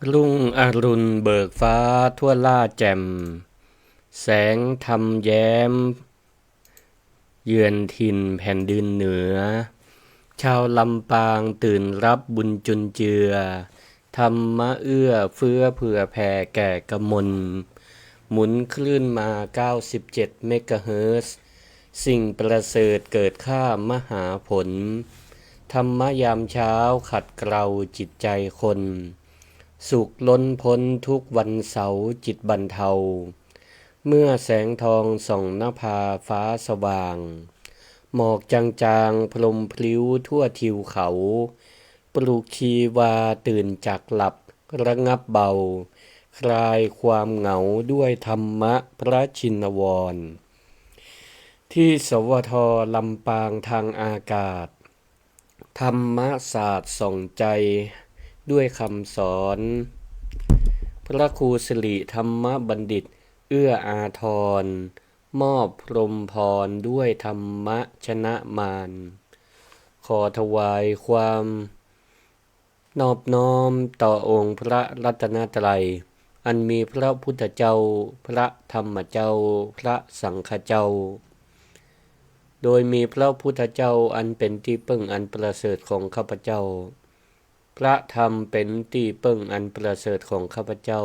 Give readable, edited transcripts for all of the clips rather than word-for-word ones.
รุ่งอรุณเบิกฟ้าทั่วล่าแจ่มแสงธรรมแย้มเยือนถิ่นแผ่นดินเหนือชาวลำปางตื่นรับบุญจุนเจือธรรมะเอื้อเฟื้อเผื่อแผ่แก่กมลหมุนคลื่นมา97เมกะเฮิรตซ์สิ่งประเสริฐเกิดข้ามหาผลธรรมะยามเช้าขัดเกลาจิตใจคนสุขล้นพ้นทุกวันเสาร์จิตบรรเทาเมื่อแสงทองส่องนภาฟ้าสว่างหมอกจางๆพรมพลิ้วทั่วทิวเขาปลุกชีวาตื่นจากหลับระงับเบาคลายความเหงาด้วยธรรมะพระชินวรที่สวทลำปางทางอากาศธรรมศาสตร์ส่องใจด้วยคำสอนพระครูสิริธรรมบัณฑิตเอื้ออาทรมอบพรหมพรด้วยธรรมะชนะมารขอถวายความนอบน้อมต่อองค์พระรัตนตรัยอันมีพระพุทธเจ้าพระธรรมเจ้าพระสังฆเจ้าโดยมีพระพุทธเจ้าอันเป็นที่พึ่งอันประเสริฐของข้าพเจ้าพระธรรมเป็นที่พึ่งอันประเสริฐของข้าพเจ้า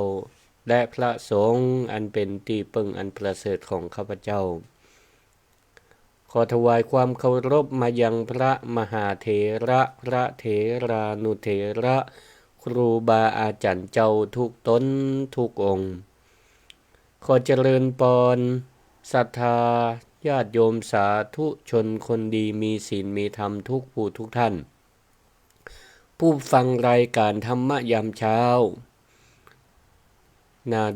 และพระสงฆ์อันเป็นที่พึ่งอันประเสริฐของข้าพเจ้าขอถวายความเคารพมายังพระมหาเถระพระเถรานุเถระครูบาอาจารย์เจ้าทุกตนทุกองค์ขอเจริญพรศรัทธาญาติโยมสาธุชนคนดีมีศีลมีธรรมทุกผู้ทุกท่านผู้ฟังรายการธรรมะยามเช้า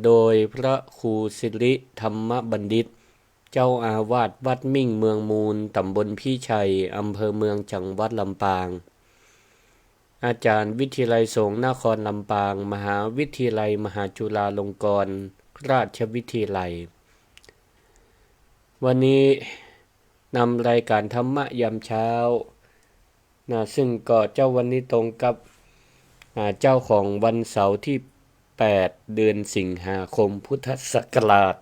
โดยพระครูสิริธรรมบัณฑิตเจ้าอาวาสวัดมิ่งเมืองมูลตำบลพี่ชัยอำเภอเมืองจังหวัดลำปางอาจารย์วิทยาลัยสงฆ์นครลำปางมหาวิทยาลัยมหาจุฬาลงกรณราชวิทยาลัยวันนี้นำรายการธรรมะยามเช้าซึ่งก็เจ้าวันนี้ตรงกับเจ้าของวันเสาร์ที่8เดือนสิงหาคมพุทธศักราช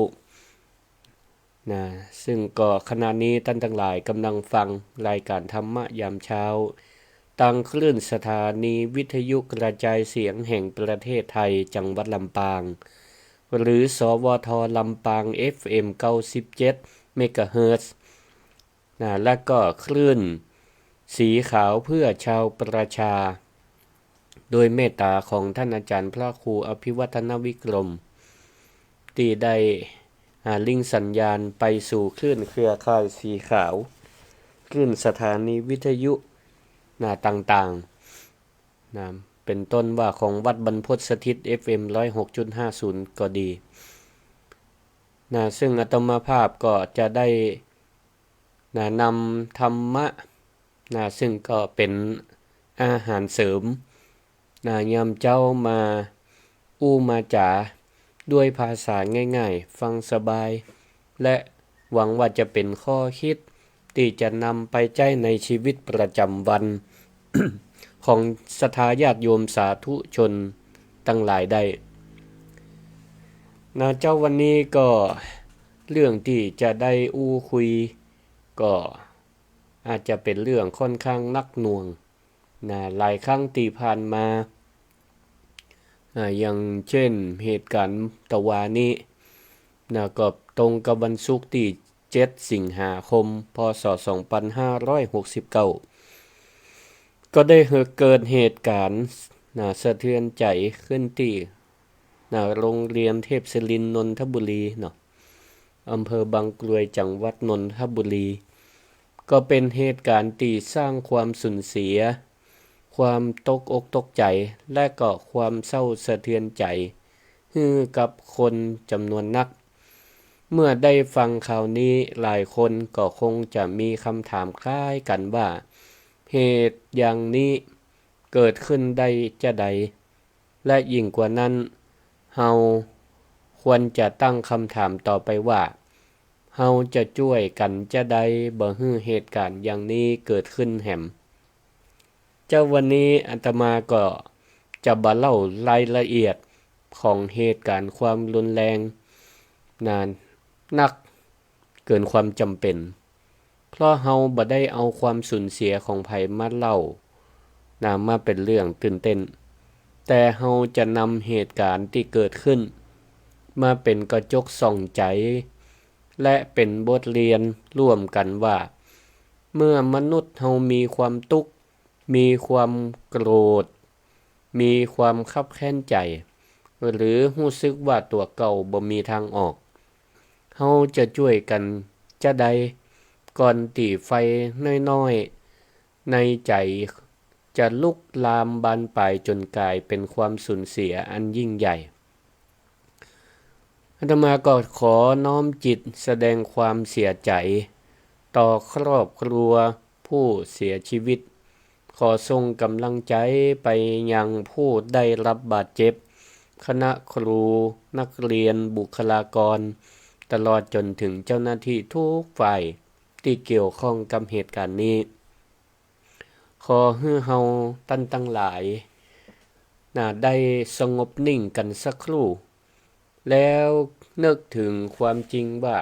2569ซึ่งก็ขณะนี้ท่านทั้งหลายกำลังฟังรายการธรรมะยามเช้าทางคลื่นสถานีวิทยุกระจายเสียงแห่งประเทศไทยจังหวัดลำปางหรือสวทลำปาง FM 97เมกะเฮิรตซ์และก็คลื่นสีขาวเพื่อชาวประชาโดยเมตตาของท่านอาจารย์พระครูอภิวัฒนวิกรมที่ได้ลิงก์สัญญาณไปสู่คลื่นเครือข่ายสีขาวคลื่นสถานีวิทยุต่างๆเป็นต้นว่าของวัดบรรพตสถิต FM 106.50 ก็ดีซึ่งอาตมาภาพก็จะได้นำธรรมะซึ่งก็เป็นอาหารเสริมยามเจ้ามามาจ๋าด้วยภาษาง่ายๆฟังสบายและหวังว่าจะเป็นข้อคิดที่จะนำไปใช้ในชีวิตประจำวัน ของศรัทธาญาติโยมสาธุชนทั้งหลายได้เจ้าวันนี้ก็เรื่องที่จะได้คุยก็อาจจะเป็นเรื่องค่อนข้างนักหน่วงหลายครั้งที่ผ่านมาอย่างเช่นเหตุการณ์ตะวานี้ก็ตรงกับวันศุกร์ที่7สิงหาคมพศ2569ก็ได้เกิดเหตุการณ์สะเทือนใจขึ้นที่โรงเรียนเทพศิรินทร์นนทบุรีอำเภอบางกรวยจังหวัดนนทบุรีก็เป็นเหตุการณ์ที่สร้างความสูญเสียความตกอกตกใจและก็ความเศร้าสะเทือนใจให้กับคนจำนวนนักเมื่อได้ฟังข่าวนี้หลายคนก็คงจะมีคำถามคล้ายกันว่าเหตุอย่างนี้เกิดขึ้นได้จะใดและยิ่งกว่านั้นเฮาควรจะตั้งคำถามต่อไปว่าเฮาจะช่วยกันจะใดบ่ให้เหตุการณ์อย่างนี้เกิดขึ้นแหม เจ้าวันนี้อาตมาก็จะมาเล่ารายละเอียดของเหตุการณ์ความรุนแรงนานนักเกินความจำเป็นเพราะเฮาบ่ได้เอาความสูญเสียของไผมาเล่ามาเป็นเรื่องตื่นเต้นแต่เฮาจะนำเหตุการณ์ที่เกิดขึ้นมาเป็นกระจกส่องใจและเป็นบทเรียนร่วมกันว่าเมื่อมนุษย์เฮามีความทุกข์มีความโกรธมีความคับแค้นใจหรือรู้สึกว่าตัวเก่าบ่มีทางออกเฮาจะช่วยกันจะใดก่อนที่ไฟน้อยๆในใจจะลุกลามบานปลายจนกลายเป็นความสูญเสียอันยิ่งใหญ่อาตมาก็ขอน้อมจิตแสดงความเสียใจต่อครอบครัวผู้เสียชีวิตขอส่งกำลังใจไปยังผู้ได้รับบาดเจ็บคณะครูนักเรียนบุคลากรตลอดจนถึงเจ้าหน้าที่ทุกฝ่ายที่เกี่ยวข้องกับเหตุการณ์นี้ขอให้เฮาตั้งหลายได้สงบนิ่งกันสักครู่แล้วนึกถึงความจริงว่า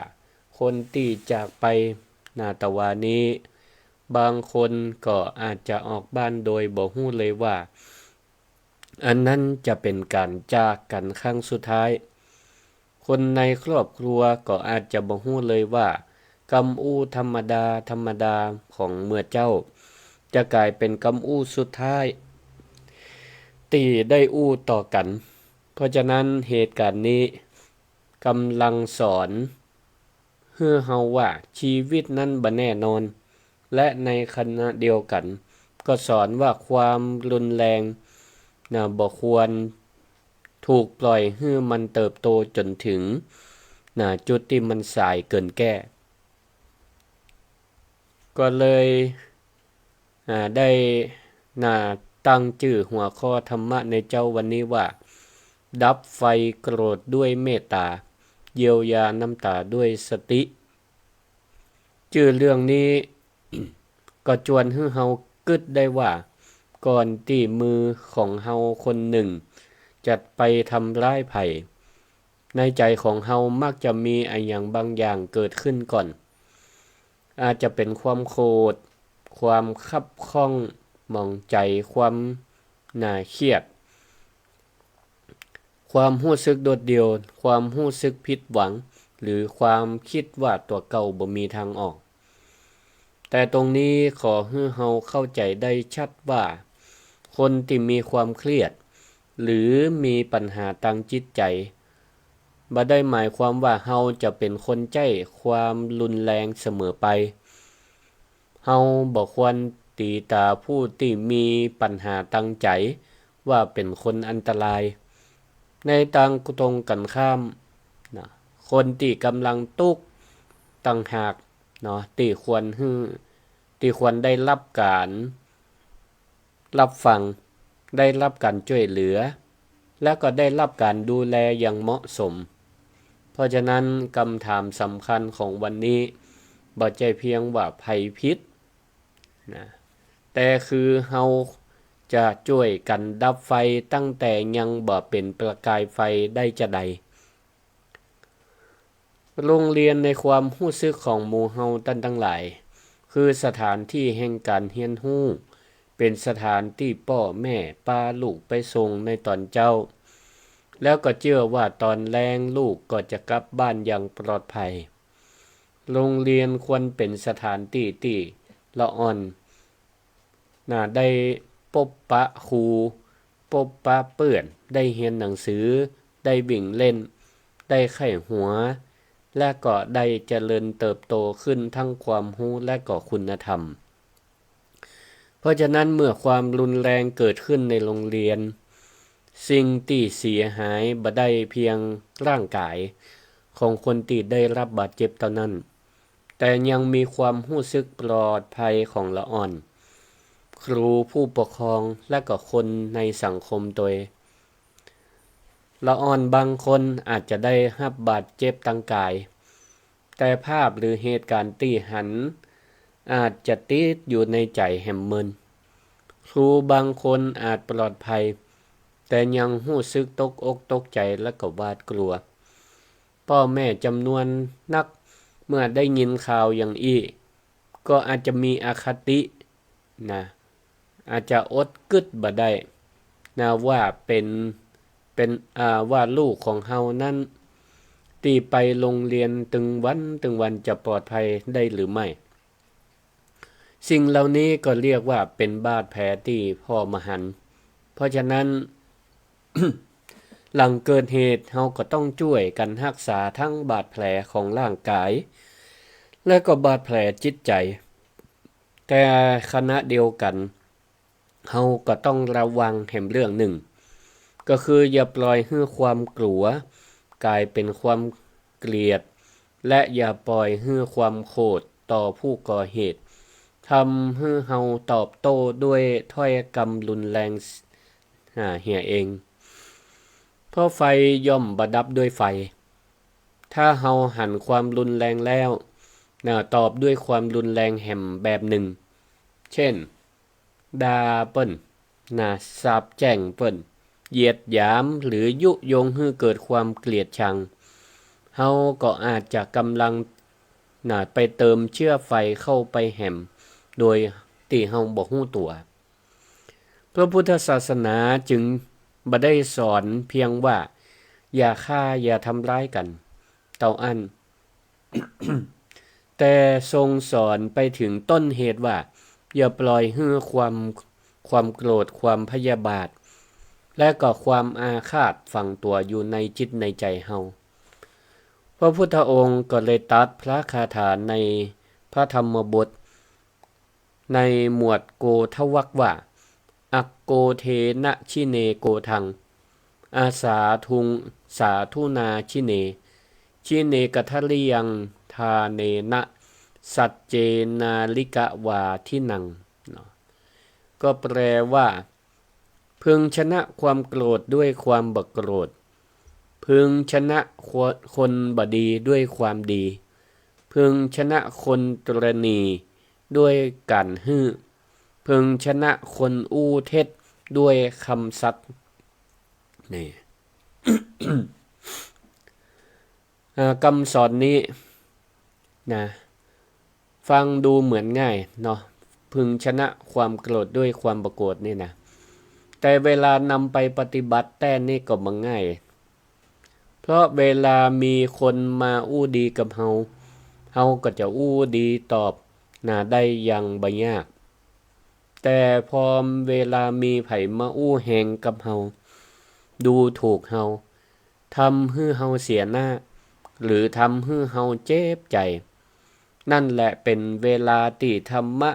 คนที่จากไปตะวานี้บางคนก็อาจจะออกบ้านโดยบ่ฮู้เลยว่าอันนั้นจะเป็นการจากกันครั้งสุดท้ายคนในครอบครัวก็อาจจะบ่ฮู้เลยว่ากำอู้ธรรมดาของเมื่อเจ้าจะกลายเป็นกำอู้สุดท้ายที่ได้อู้ต่อกันเพราะฉะนั้นเหตุการณ์นี้กำลังสอนให้เฮาว่าชีวิตนั้นบ่แน่นอนและในขณะเดียวกันก็สอนว่าความรุนแรงบ่ควรถูกปล่อยให้มันเติบโตจนถึงจุดที่มันสายเกินแก้ก็เลยได้ตั้งชื่อหัวข้อธรรมะในเจ้าวันนี้ว่าดับไฟโกรธด้วยเมตตาเยียวยาน้ำตาด้วยสติชื่อเรื่องนี้ ก็ชวนให้เฮาคิดได้ว่าก่อนที่มือของเฮาคนหนึ่งจะไปทำร้ายไผในใจของเฮามักจะมีอย่างบางอย่างเกิดขึ้นก่อนอาจจะเป็นความโกรธความคับข้องมองใจความเครียดความรู้สึกโดดเดี่ยวความรู้สึกผิดหวังหรือความคิดว่าตัวเก่าบ่มีทางออกแต่ตรงนี้ขอให้เฮาเข้าใจได้ชัดว่าคนที่มีความเครียดหรือมีปัญหาทางจิตใจบ่ได้หมายความว่าเฮาจะเป็นคนใจความรุนแรงเสมอไปเฮาบ่ควรตีตาผู้ที่มีปัญหาทางใจว่าเป็นคนอันตรายในทางตรงกันข้ามคนที่กำลังทุกข์ต่างหากที่ควรได้รับการรับฟังได้รับการช่วยเหลือและก็ได้รับการดูแลอย่างเหมาะสมเพราะฉะนั้นคำถามสำคัญของวันนี้บ่ใช่เพียงว่าภัยพิษแต่คือเฮาจะช่วยกันดับไฟตั้งแต่ยังบ่เป็นประกายไฟได้จะใดโรงเรียนในความรู้สึกของหมู่เฮาทั้งหลายคือสถานที่แห่งการเรียนรู้เป็นสถานที่พ่อแม่พาลูกไปส่งในตอนเจ้าแล้วก็เชื่อว่าตอนแลงลูกก็จะกลับบ้านอย่างปลอดภัยโรงเรียนควรเป็นสถานที่ที่ละอ่อนได้พบปะครูพบปะเปื้อนได้เรียนหนังสือได้วิ่งเล่นได้ไข้หัวและก็ได้เจริญเติบโตขึ้นทั้งความรู้และก็คุณธรรมเพราะฉะนั้นเมื่อความรุนแรงเกิดขึ้นในโรงเรียนสิ่งที่เสียหายบ่ได้เพียงร่างกายของคนที่ได้รับบาดเจ็บเท่านั้นแต่ยังมีความรู้สึกปลอดภัยของละอ่อนครูผู้ปกครองและก็คนในสังคมโดยละอ่อนบางคนอาจจะได้รับบาดเจ็บทางกายแต่ภาพหรือเหตุการณ์ที่หันอาจจะติดอยู่ในใจแห่มมึน ครูบางคนอาจปลอดภัยแต่ยังรู้สึกตกอกตกใจและก็หวาดกลัวพ่อแม่จำนวนนักเมื่อได้ยินข่าวอย่างอี้ก็อาจจะมีอคตินะอาจจะอดกึดบ่ได้นะว่าเป็นว่าลูกของเฮานั้นที่ไปโรงเรียนตึงวันจะปลอดภัยได้หรือไม่สิ่งเหล่านี้ก็เรียกว่าเป็นบาดแผลที่พ่อมหันต์เพราะฉะนั้น หลังเกิดเหตุเราก็ต้องช่วยกันรักษาทั้งบาดแผลของร่างกายและก็บาดแผลจิตใจแต่ขณะเดียวกันเราก็ต้องระวังแห่งเรื่องหนึ่งก็คืออย่าปล่อยให้ความกลัวกลายเป็นความเกลียดและอย่าปล่อยให้ความโกรธต่อผู้ก่อเหตุทำให้เราตอบโต้ด้วยถ้อยคำรุนแรงเหียเองเพราะไฟย่อมประดับด้วยไฟถ้าเราหันความรุนแรงแล้วตอบด้วยความรุนแรงแห่มแบบหนึ่งเช่นด่าเปิ้นสาปแช่งเปิ้นเหยียดหยามหรือยุยงให้เกิดความเกลียดชังเฮาก็อาจจะกำลังไปเติมเชื้อไฟเข้าไปแห่มโดยที่เฮาบ่ฮู้ตัวพระพุทธศาสนาจึงบ่ได้สอนเพียงว่าอย่าฆ่าอย่าทำร้ายกันเท่าอัน แต่ทรงสอนไปถึงต้นเหตุว่าอย่าปล่อยให้ความโกรธความพยาบาทและก็ความอาฆาตฝังตัวอยู่ในจิตในใจเฮาพระพุทธองค์ก็เลยตรัสพระคาถาในพระธรรมบทในหมวดโกทวักว่าอักโกเทนะชิเนโกทังอาสาธุนาชิเนชิเนกัทลิยังทาเนนะสัจเจนาลิกะวาทินังก็แปลว่าพึงชนะความโกรธด้วยความบ่โกรธพึงชนะคนบ่ดีด้วยความดีพึงชนะคนตรณีด้วยการฮื้อพึงชนะคนอู้เท็จด้วยคำสัตย์นี่ คำสอนนี้นะฟังดูเหมือนง่ายเนาะพึงชนะความโกรธด้วยความบ่โกรธนี่นะแต่เวลานำไปปฏิบัติแต่นี่ก็บ่ง่ายเพราะเวลามีคนมาอู้ดีกับเฮาก็จะอู้ดีตอบได้อย่างบ่ยากแต่พอเวลามีไผมาอู้แหงกับเฮาดูถูกเฮาทำให้เฮาเสียหน้าหรือทำให้เฮาเจ็บใจนั่นแหละเป็นเวลาที่ธรรมะ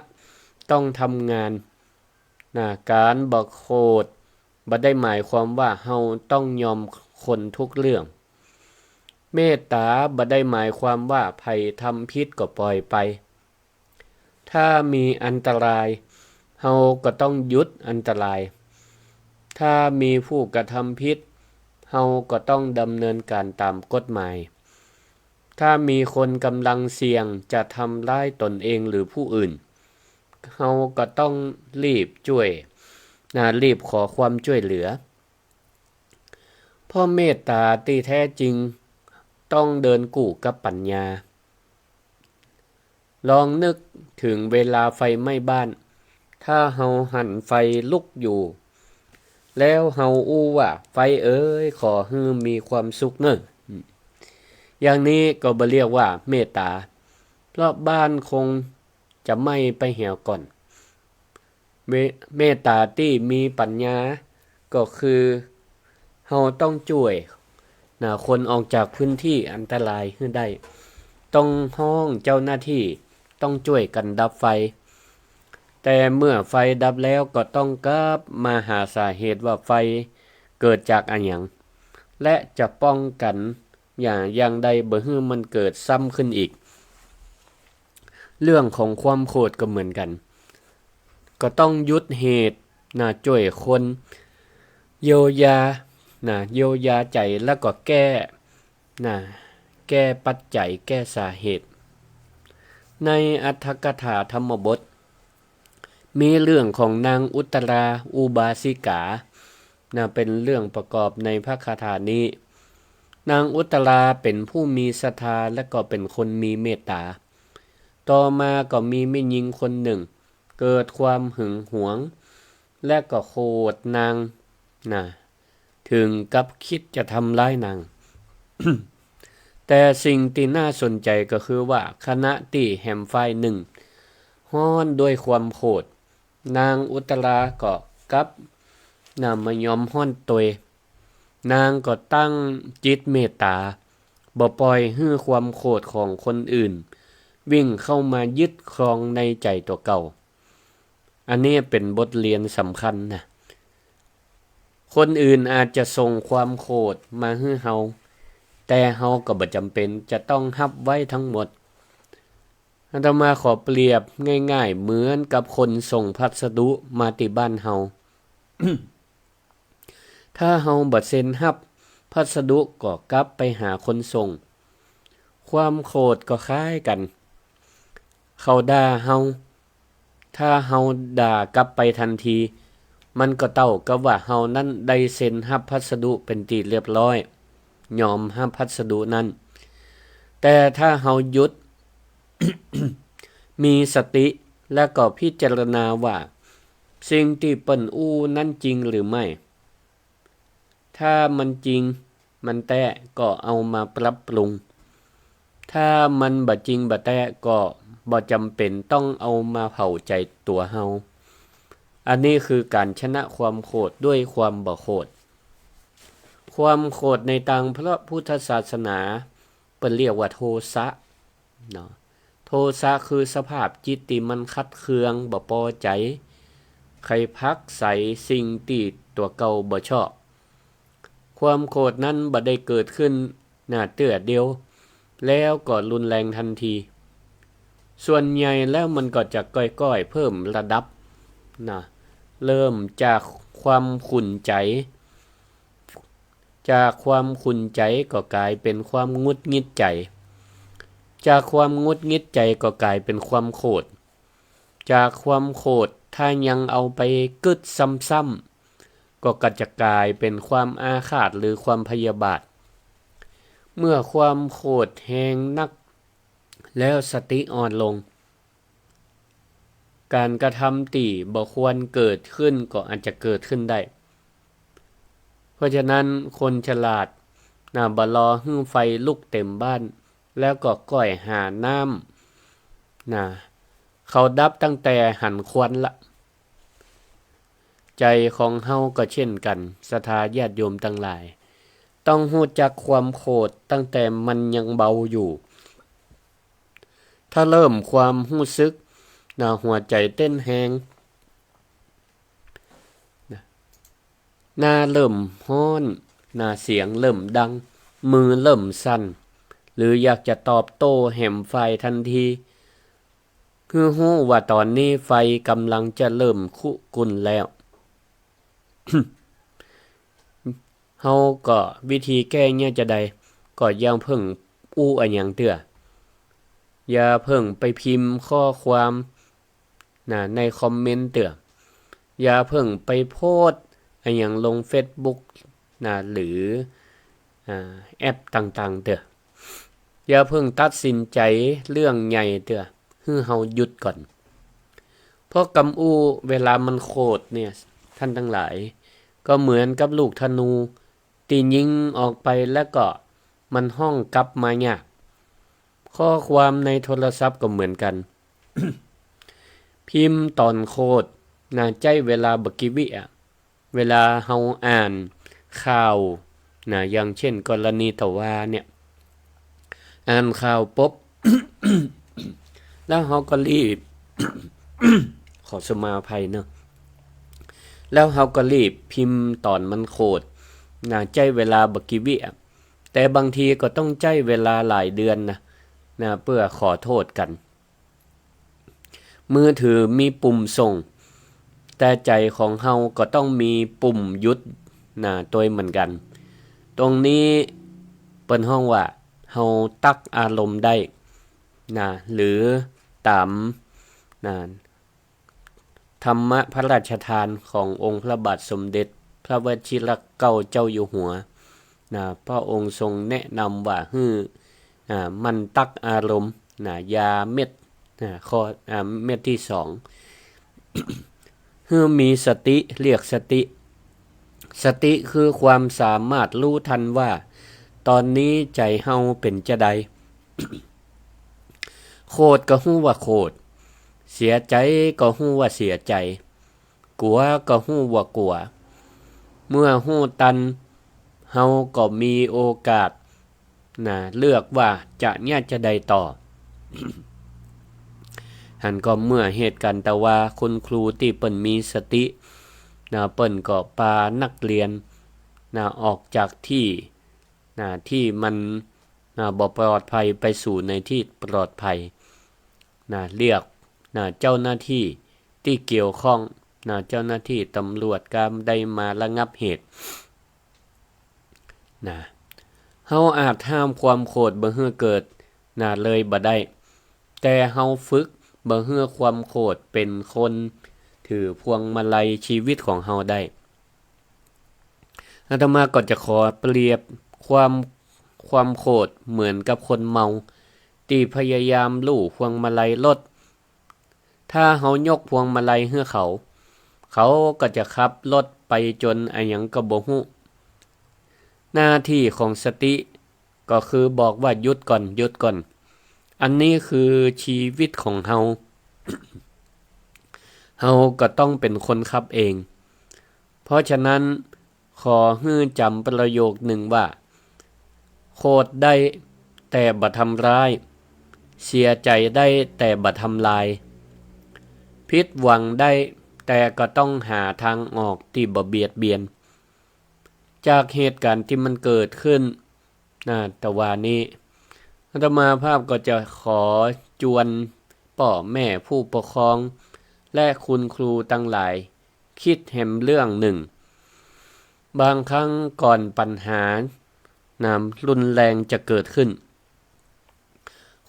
ต้องทำงานการบ่โกรธบ่ได้หมายความว่าเฮาต้องยอมคนทุกเรื่องเมตตาบ่ได้หมายความว่าไผทำผิดก็ปล่อยไปถ้ามีอันตรายเฮาก็ต้องหยุดอันตรายถ้ามีผู้กระทำผิดเฮาก็ต้องดำเนินการตามกฎหมายถ้ามีคนกำลังเสี่ยงจะทำร้ายตนเองหรือผู้อื่นเฮาก็ต้องรีบช่วยรีบขอความช่วยเหลือเพราะเมตตาที่แท้จริงต้องเดินคู่กับปัญญาลองนึกถึงเวลาไฟไหม้บ้านถ้าเฮาหันไฟลุกอยู่แล้วเฮาอู้ว่าไฟเอ้ยขอให้มีความสุขเนอะอย่างนี้ก็บ่เรียกว่าเมตตาเพราะบ้านคงจะไหม้ไปเหี่ยวก่อนเมตตาที่มีปัญญาก็คือเฮาต้องช่วยคนออกจากพื้นที่อันตรายให้ได้ต้องห้องเจ้าหน้าที่ต้องช่วยกันดับไฟแต่เมื่อไฟดับแล้วก็ต้องกลับมาหาสาเหตุว่าไฟเกิดจากอันหยังและจะป้องกันอย่างใดบ่ให้มันเกิดซ้ำขึ้นอีกเรื่องของความโกรธก็เหมือนกันก็ต้องหยุดเหตุช่วยคนเยียวยาเยียวยาใจแล้วก็แก้ปัจจัยแก้สาเหตุในอรรถกถาธรรมบท มีเรื่องของนางอุตราอุบาสิกาเป็นเรื่องประกอบในพระคาถานี้ นางอุตราเป็นผู้มีศรัทธาและก็เป็นคนมีเมตตา ต่อมาก็มีแม่หญิงคนหนึ่ง เกิดความหึงหวง และก็โคดนางถึงกับคิดจะทำร้ายนาง แต่สิ่งที่น่าสนใจก็คือว่าขณะที่แหมไฟหนึ่งฮ้อนด้วยความโคดนางอุตราก็กลับมายอมฮ้อนตวยนางก็ตั้งจิตเมตตาบ่ปล่อยให้ความโคดของคนอื่นวิ่งเข้ามายึดครองในใจตัวเก่า อันนี้เป็นบทเรียนสำคัญนะคนอื่นอาจจะส่งความโคดมาให้เฮาแต่เฮาก็บ่จำเป็นจะต้องรับไว้ทั้งหมดอาตมาขอเปรียบง่ายๆเหมือนกับคนส่งพัสดุมาที่บ้านเฮา ถ้าเฮาบ่เซ็นรับพัสดุก็กลับไปหาคนส่งความโคดก็คล้ายกันเขาด่าเฮาถ้าเฮาด่ากลับไปทันทีมันก็เท่ากับว่าเฮานั้นได้เซ็นรับพัสดุเป็นที่เรียบร้อยยอมรับพัสดุนั้นแต่ถ้าเฮาหยุด มีสติและก็พิจารณาว่าสิ่งที่เปิ้นอู้นั้นจริงหรือไม่ถ้ามันจริงมันแท้ก็เอามาปรับปรุงถ้ามันบ่จริงบ่แท้ก็บ่จำเป็นต้องเอามาเผาใจตัวเฮาอันนี้คือการชนะความโคตรด้วยความบ่โคตรความโคตรในทางพระพุทธศาสนาเปิ้นเรียกว่าโทสะเนาะโทสะคือสภาพจิตที่มันคัดเคืองบ่พอใจใครพักใส่สิ่งที่ตัวเก่าบ่ชอบความโกรธนั้นบ่ได้เกิดขึ้นเตื้อเดียวแล้วก็รุนแรงทันทีส่วนใหญ่แล้วมันก็จะก้อยๆเพิ่มระดับเริ่มจากความขุ่นใจจากความขุ่นใจก็กลายเป็นความงุดงิดใจจากความงุดงิดใจก็กลายเป็นความโกรธจากความโกรธถ้ายังเอาไปกึดซ้ำๆก็จะกลายเป็นความอาฆาตหรือความพยาบาทเมื่อความโกรธแรงนักแล้วสติอ่อนลงการกระทำที่บ่ควรเกิดขึ้นก็อาจจะเกิดขึ้นได้เพราะฉะนั้นคนฉลาดบ่รอให้ไฟลุกเต็มบ้านแล้วก็ก้อยหาน้ำเขาดับตั้งแต่หันควันละใจของเฮาก็เช่นกันศรัทธาญาติโยมทั้งหลายต้องรู้จักความโกรธตั้งแต่มันยังเบาอยู่ถ้าเริ่มความรู้สึกหัวใจเต้นแรงหน้าเริ่มฮ้อนเสียงเริ่มดังมือเริ่มสั่นหรืออยากจะตอบโต้แหมไฟทันทีคือรู้ว่าตอนนี้ไฟกำลังจะเริ่มคุกรุ่นแล้ว เฮาก็วิธีแก้เนี่ยจะได้ก็อย่าเพิ่งอู้อันหยังเตื้ออย่าเพิ่งไปพิมพ์ข้อความในคอมเมนต์เตื้ออย่าเพิ่งไปโพสต์อันหยังลง Facebook หรือแอปต่างๆเตื้ออย่าเพิ่งตัดสินใจเรื่องใหญ่เตื้อให้เฮาหยุดก่อนเพราะกำอู้เวลามันโคตรเนี่ยท่านทั้งหลายก็เหมือนกับลูกธนูที่ยิงออกไปแล้วก็มันห้องกลับมายากข้อความในโทรศัพท์ก็เหมือนกัน พิมพ์ตอนโคตรใจเวลาบกิวิเวลาเฮาอ่านข่าวอย่างเช่นกรณีตะวาเนี่ยอ่านข่าวปุ๊บ แล้วเฮาก็รีบ ขอสมาภัยเนาะแล้วเฮาก็รีบพิมพ์ตอนมันโคตรใจเวลาบกิวิแต่บางทีก็ต้องใจเวลาหลายเดือนเพื่อขอโทษกันมือถือมีปุ่มส่งแต่ใจของเฮาก็ต้องมีปุ่มหยุดตัวเหมือนกันตรงนี้เปิ้นฮ้องว่าเฮาตักอารมณ์ได้หรือตาม ธรรมพระราชทานขององค์พระบาทสมเด็จพระวชิรเกล้าเจ้าอยู่หัวพระองค์ทรงแนะนำว่ามันตักอารมณ์ยาเม็ดข้อเม็ดที่2 มีสติเรียกสติคือความสามารถรู้ทันว่าตอนนี้ใจเฮาเป็นจะใด โคตรก็ฮู้ว่าโคตรเสียใจก็ฮู้ว่าเสียใจกลัวก็ฮู้ว่ากลัวเมื่อฮู้ตันเฮาก็มีโอกาสเลือกว่าจะใดต่อ หันก็เมื่อเหตุการณ์แต่ว่าคุณครูที่เปิ้นมีสติเปิ้นก็พานักเรียนออกจากที่มันบ่ปลอดภัยไปสู่ในที่ปลอดภัยเรียกเจ้าหน้าที่ที่เกี่ยวข้องเจ้าหน้าที่ตำรวจก็ได้มาระงับเหตุเฮาอาจห้ามความโกรธบ่ให้เกิดเลยบ่ได้แต่เฮาฝึกบ่ให้ความโกรธเป็นคนถือพวงมาลัยชีวิตของเฮาได้อาตมาก็จะขอเปรียบความโกรธเหมือนกับคนเมาที่พยายามลู่พวงมาลัยรถถ้าเฮายกพวงมาลัยให้เขาก็จะขับรถไปจนอันหยังก็บ่ฮู้หน้าที่ของสติก็คือบอกว่าหยุดก่อนอันนี้คือชีวิตของเฮา เฮาก็ต้องเป็นคนขับเองเพราะฉะนั้นขอให้จำประโยคหนึ่งว่าโคตรได้แต่บ่ทำร้ายเสียใจได้แต่บ่ทำลายผิดหวังได้แต่ก็ต้องหาทางออกที่บ่เบียดเบียนจากเหตุการณ์ที่มันเกิดขึ้นแต่ว่านี้อาตมาภาพก็จะขอจวนพ่อแม่ผู้ปกครองและคุณครูทั้งหลายคิดแหมเรื่องหนึ่งบางครั้งก่อนปัญหารุนแรงจะเกิดขึ้น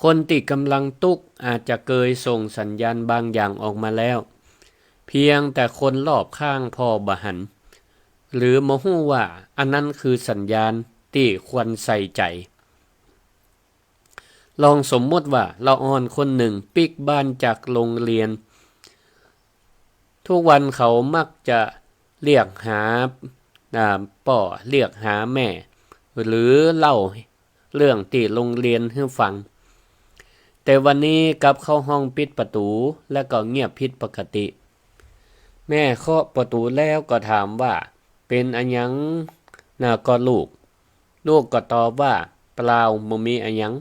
คนที่กำลังตุกอาจจะเคยส่งสัญญาณบางอย่างออกมาแล้วเพียงแต่คนรอบข้างพอบ่หันหรือบ่ฮู้ว่าอันนั้นคือสัญญาณที่ควรใส่ใจลองสมมติว่าละอ่อนคนหนึ่งปิกบ้านจากโรงเรียนทุกวันเขามักจะเรียกหาป่อเรียกหาแม่หรือเล่าเรื่องที่โรงเรียนให้ฟังแต่วันนี้กลับเข้าห้องปิดประตูและก็เงียบผิดปกติแม่เคาะประตูแล้วก็ถามว่าเป็นอันหยังก็ลูกก็ตอบว่าเปล่าบ่มีอันหยัง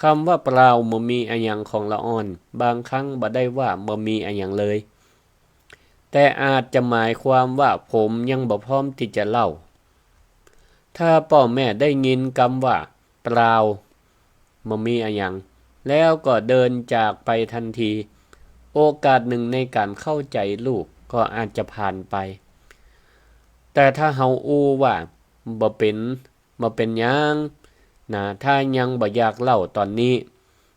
คำว่าเปล่าบ่มีอันหยังของละอ่อนบางครั้งบ่ได้ว่าบ่มีอันหยังเลยแต่อาจจะหมายความว่าผมยังบ่พร้อมที่จะเล่าถ้าพ่อแม่ได้ยินคำว่าเปล่าบ่มีอันหยังแล้วก็เดินจากไปทันทีโอกาสหนึ่งในการเข้าใจลูกก็อาจจะผ่านไปแต่ถ้าเฮาอู้ว่าบ่เป็นหยังถ้ายังบ่อยากเล่าตอนนี้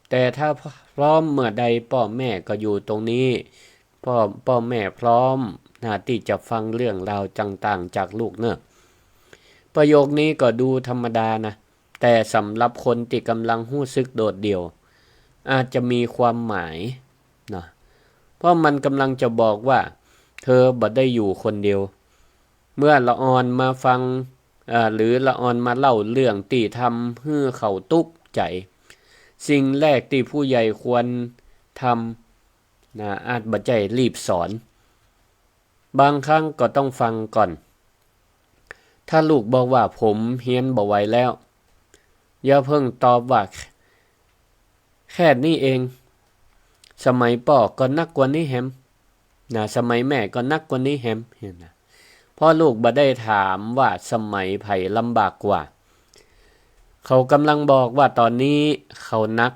แต่ถ้าพร้อมเมื่อใดพ่อแม่ก็อยู่ตรงนี้พ่อแม่พร้อมที่จะฟังเรื่องราวต่างๆจากลูกเนอะประโยคนี้ก็ดูธรรมดานะแต่สำหรับคนที่กำลังรู้สึกโดดเดี่ยวอาจจะมีความหมายนะเพราะมันกำลังจะบอกว่าเธอบ่ได้อยู่คนเดียวเมื่อละอ่อนมาฟังหรือละอ่อนมาเล่าเรื่องที่ทำให้เขาตุกใจสิ่งแรกที่ผู้ใหญ่ควรทำอาจบ่ใจรีบสอนบางครั้งก็ต้องฟังก่อนถ้าลูกบอกว่าผมเฮียนบ่ไหวแล้วอย่าเพิ่งตอบว่าแค่นี้เองสมัยพ่อก็นักกว่านี้แฮมสมัยแม่ก็นักกว่านี้แฮมเพราะลูกบ่ได้ถามว่าสมัยไผลำบากกว่าเขากำลังบอกว่าตอนนี้เขานัก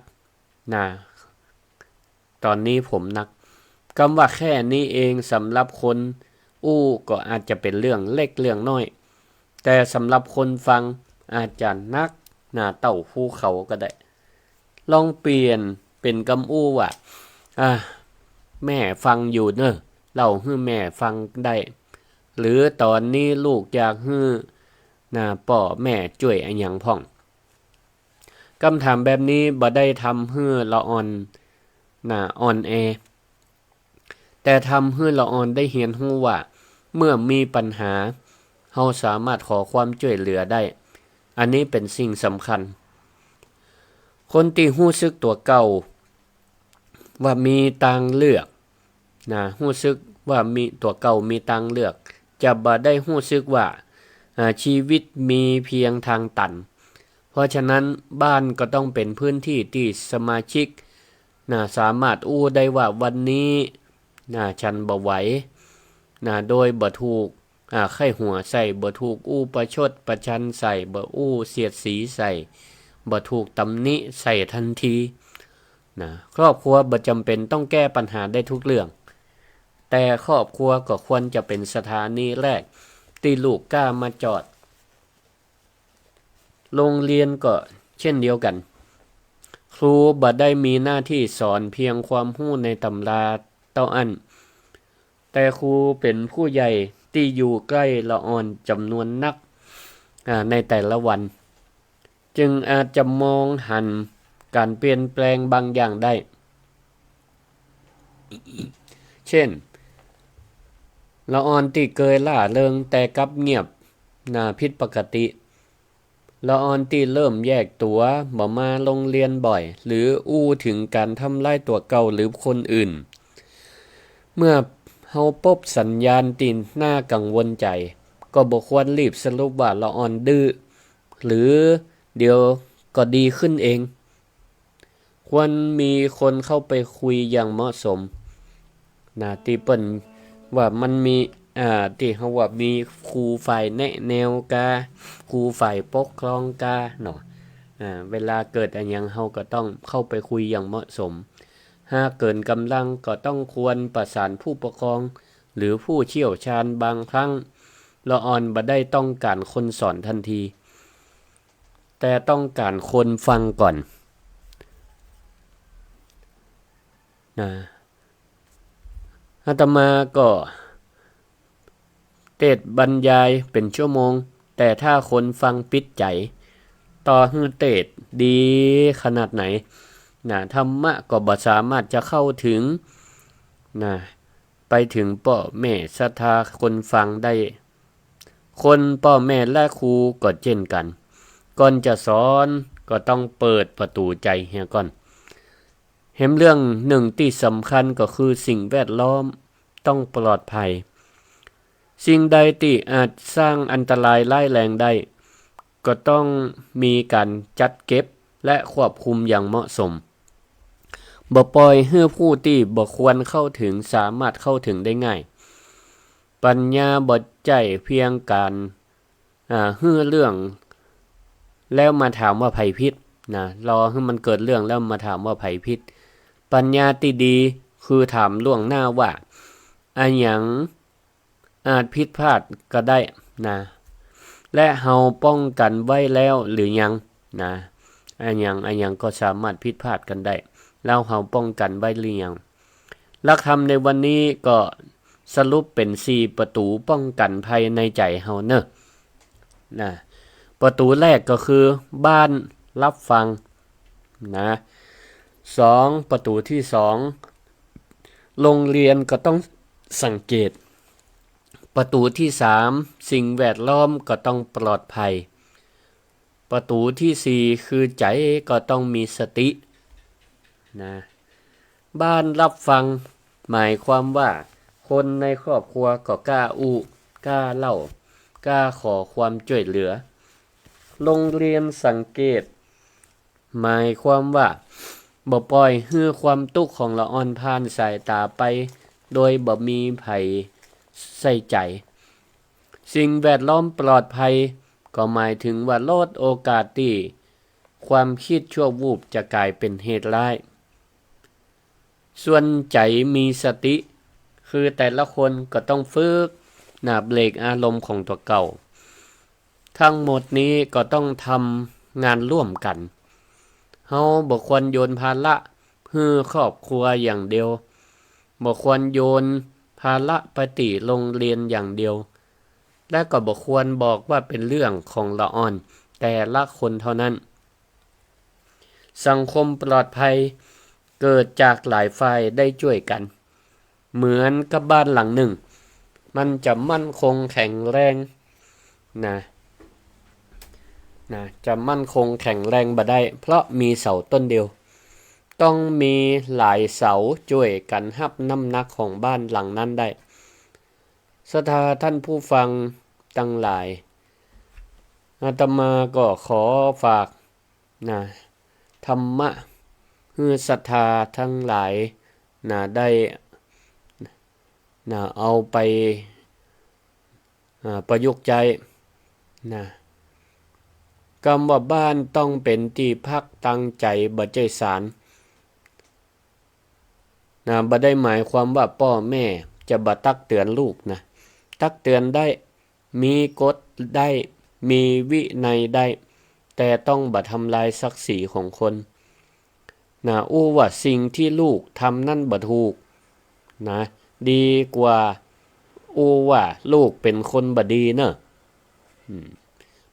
ตอนนี้ผมนักคำว่าแค่นี้เองสำหรับคนก็อาจจะเป็นเรื่องเล็กเรื่องน้อยแต่สำหรับคนฟังอาจจะนักเต่าภูเขาก็ได้ลองเปลี่ยนเป็นคำว่าแม่ฟังอยู่เนอะ เล่าให้แม่ฟังได้หรือตอนนี้ลูกอยากให้พ่อแม่ช่วยอันหยังพ่องคำถามแบบนี้บ่ได้ทำให้ละอ่อนอ่อนแอแต่ทำให้ละอ่อนได้เรียนรู้ว่าเมื่อมีปัญหาเฮาสามารถขอความช่วยเหลือได้อันนี้เป็นสิ่งสำคัญคนที่รู้สึกตัวเก่าว่ามีทางเลือกรู้สึกว่ามีตัวเก่ามีทางเลือกจะบ่ได้รู้สึกว่าชีวิตมีเพียงทางตันเพราะฉะนั้นบ้านก็ต้องเป็นพื้นที่ที่สมาชิกสามารถอู้ได้ว่าวันนี้ฉันบ่ไหวโดยบ่ถูกไข้หัวใส่บ่ถูกอู้ประชดประชันใส่บ่อู้เสียดสีใส่บ่ถูกตำหนิใส่ทันทีครอบครัวบ่จำเป็นต้องแก้ปัญหาได้ทุกเรื่องแต่ครอบครัวก็ควรจะเป็นสถานีแรกที่ลูกกล้ามาจอดโรงเรียนก็เช่นเดียวกันครูบ่ได้มีหน้าที่สอนเพียงความรู้ในตำราเต้าอั้นแต่ครูเป็นผู้ใหญ่ที่อยู่ใกล้ละอ่อนจำนวนนักในแต่ละวันจึงอาจจะมองหันการเปลี่ยนแปลงบางอย่างได้ เช่นละอ่อนที่เคยล่าเริงแต่กลับเงียบผิดปกติละอ่อนที่เริ่มแยกตัวบ่มาโรงเรียนบ่อยหรืออู้ถึงการทำลายตัวเก่าหรือคนอื่นเมื่อเฮาพบสัญญาณที่น่ากังวลใจก็บ่ควรรีบสรุปว่าละอ่อนดื้อหรือเดี๋ยวก็ดีขึ้นเองควรมีคนเข้าไปคุยอย่างเหมาะสมที่เปิ้นว่ามันมีที่เฮาว่ามีครูฝ่ายแนะแนวกาครูฝ่ายปกครองกาเนาะเวลาเกิดอันหยังเฮาก็ต้องเข้าไปคุยอย่างเหมาะสมหากเกินกำลังก็ต้องควรประสานผู้ปกครองหรือผู้เชี่ยวชาญบางครั้งละอ่อนบ่ได้ต้องการคนสอนทันทีแต่ต้องการคนฟังก่อนอาตมาก็เทศบรรยายเป็นชั่วโมงแต่ถ้าคนฟังปิดใจต่อให้เทศดีขนาดไหนธรรมะก็บ่สามารถจะเข้าถึงไปถึงพ่อแม่ศรัทธาคนฟังได้คนพ่อแม่และครูก็เช่นกันก่อนจะสอนก็ต้องเปิดประตูใจเฮียก่อนเห็นเรื่องหนึ่งที่สำคัญก็คือสิ่งแวดล้อมต้องปลอดภัยสิ่งใดที่อาจสร้างอันตรายร้ายแรงได้ก็ต้องมีการจัดเก็บและควบคุมอย่างเหมาะสมบ่ปล่อยให้ผู้ที่บ่ควรเข้าถึงสามารถเข้าถึงได้ง่ายปัญญาบ่ใจเพียงการฮื้อเรื่องแล้วมาถามว่าไผผิดรอให้มันเกิดเรื่องแล้วมาถามว่าไผผิดปัญญาที่ดีคือถามล่วงหน้าว่าอันหยังอาจผิดพลาดก็ได้และเฮาป้องกันไว้แล้วหรือยังอันหยังก็สามารถผิดพลาดกันได้แล้วเฮาป้องกันไว้หรือยังหลักธรรมในวันนี้ก็สรุปเป็น4ประตูป้องกันภัยในใจเฮาเนอะประตูแรกก็คือบ้านรับฟัง2ประตูที่2โรงเรียนก็ต้องสังเกตประตูที่3สิ่งแวดล้อมก็ต้องปลอดภัยประตูที่4คือใจก็ต้องมีสติบ้านรับฟังหมายความว่าคนในครอบครัวก็กล้าอู้กล้าเล่ากล้าขอความช่วยเหลือโรงเรียนสังเกตหมายความว่าบ่ปล่อยให้ความทุกข์ของละอ่อนผ่านสายตาไปโดยบ่มีไผใส่ใจสิ่งแวดล้อมปลอดภัยก็หมายถึงว่าลดโอกาสที่ความคิดชั่ววูบจะกลายเป็นเหตุร้ายส่วนใจมีสติคือแต่ละคนก็ต้องฝึกเบรกอารมณ์ของตัวเก่าทั้งหมดนี้ก็ต้องทำงานร่วมกันเฮาบ่ควรโยนภาระให้ครอบครัวอย่างเดียวบ่ควรโยนภ าระปฏิโรงเรียนอย่างเดียวและก็บ่ควรบอกว่าเป็นเรื่องของละอ่อนแต่ละคนเท่านั้นสังคมปลอดภัยเกิดจากหลายฝ่ายได้ช่วยกันเหมือนกับบ้านหลังหนึ่งมันจะมั่นคงแข็งแรงนะจะมั่นคงแข็งแรงบ่ได้เพราะมีเสาต้นเดียวต้องมีหลายเสาช่วยกันรับน้ำหนักของบ้านหลังนั้นได้ศรัทธาท่านผู้ฟังทั้งหลายอาตมาก็ขอฝากธรรมะให้ศรัทธาทั้งหลายได้เอาไปประยุกต์ใจคำว่าบ้านต้องเป็นที่พักตั้งใจบ่ใจสารบ่ได้หมายความว่าพ่อแม่จะบ่ตักเตือนลูกตักเตือนได้มีกฎได้มีวินัยได้แต่ต้องบ่ทำลายศักดิ์ศรีของคนอู้ว่าสิ่งที่ลูกทำนั่นบ่ถูกดีกว่าอู้ว่าลูกเป็นคนบ่ดีเนอะ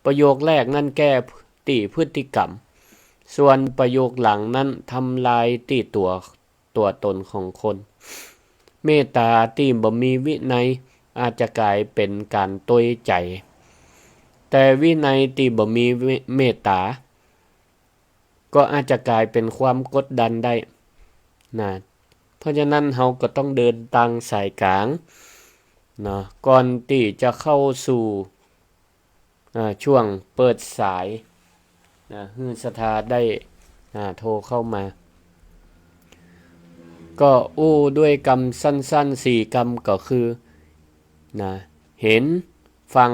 ประโยคแรกนั่นแก้ติพฤติกรรมส่วนประโยคหลังนั้นทำลายติตัวตนของคนเมตตาที่บ่มีวินัยอาจจะกลายเป็นการต้อยใจแต่วินัยที่บ่มีเมตตาก็อาจจะกลายเป็นความกดดันได้เพราะฉะนั้นเราก็ต้องเดินทางสายกลางก่อนที่จะเข้าสู่ช่วงเปิดสายให้ศรัทธาได้โทรเข้ามาก็อู้ด้วยกรรมสั้นๆ4กรรมก็คือเห็นฟัง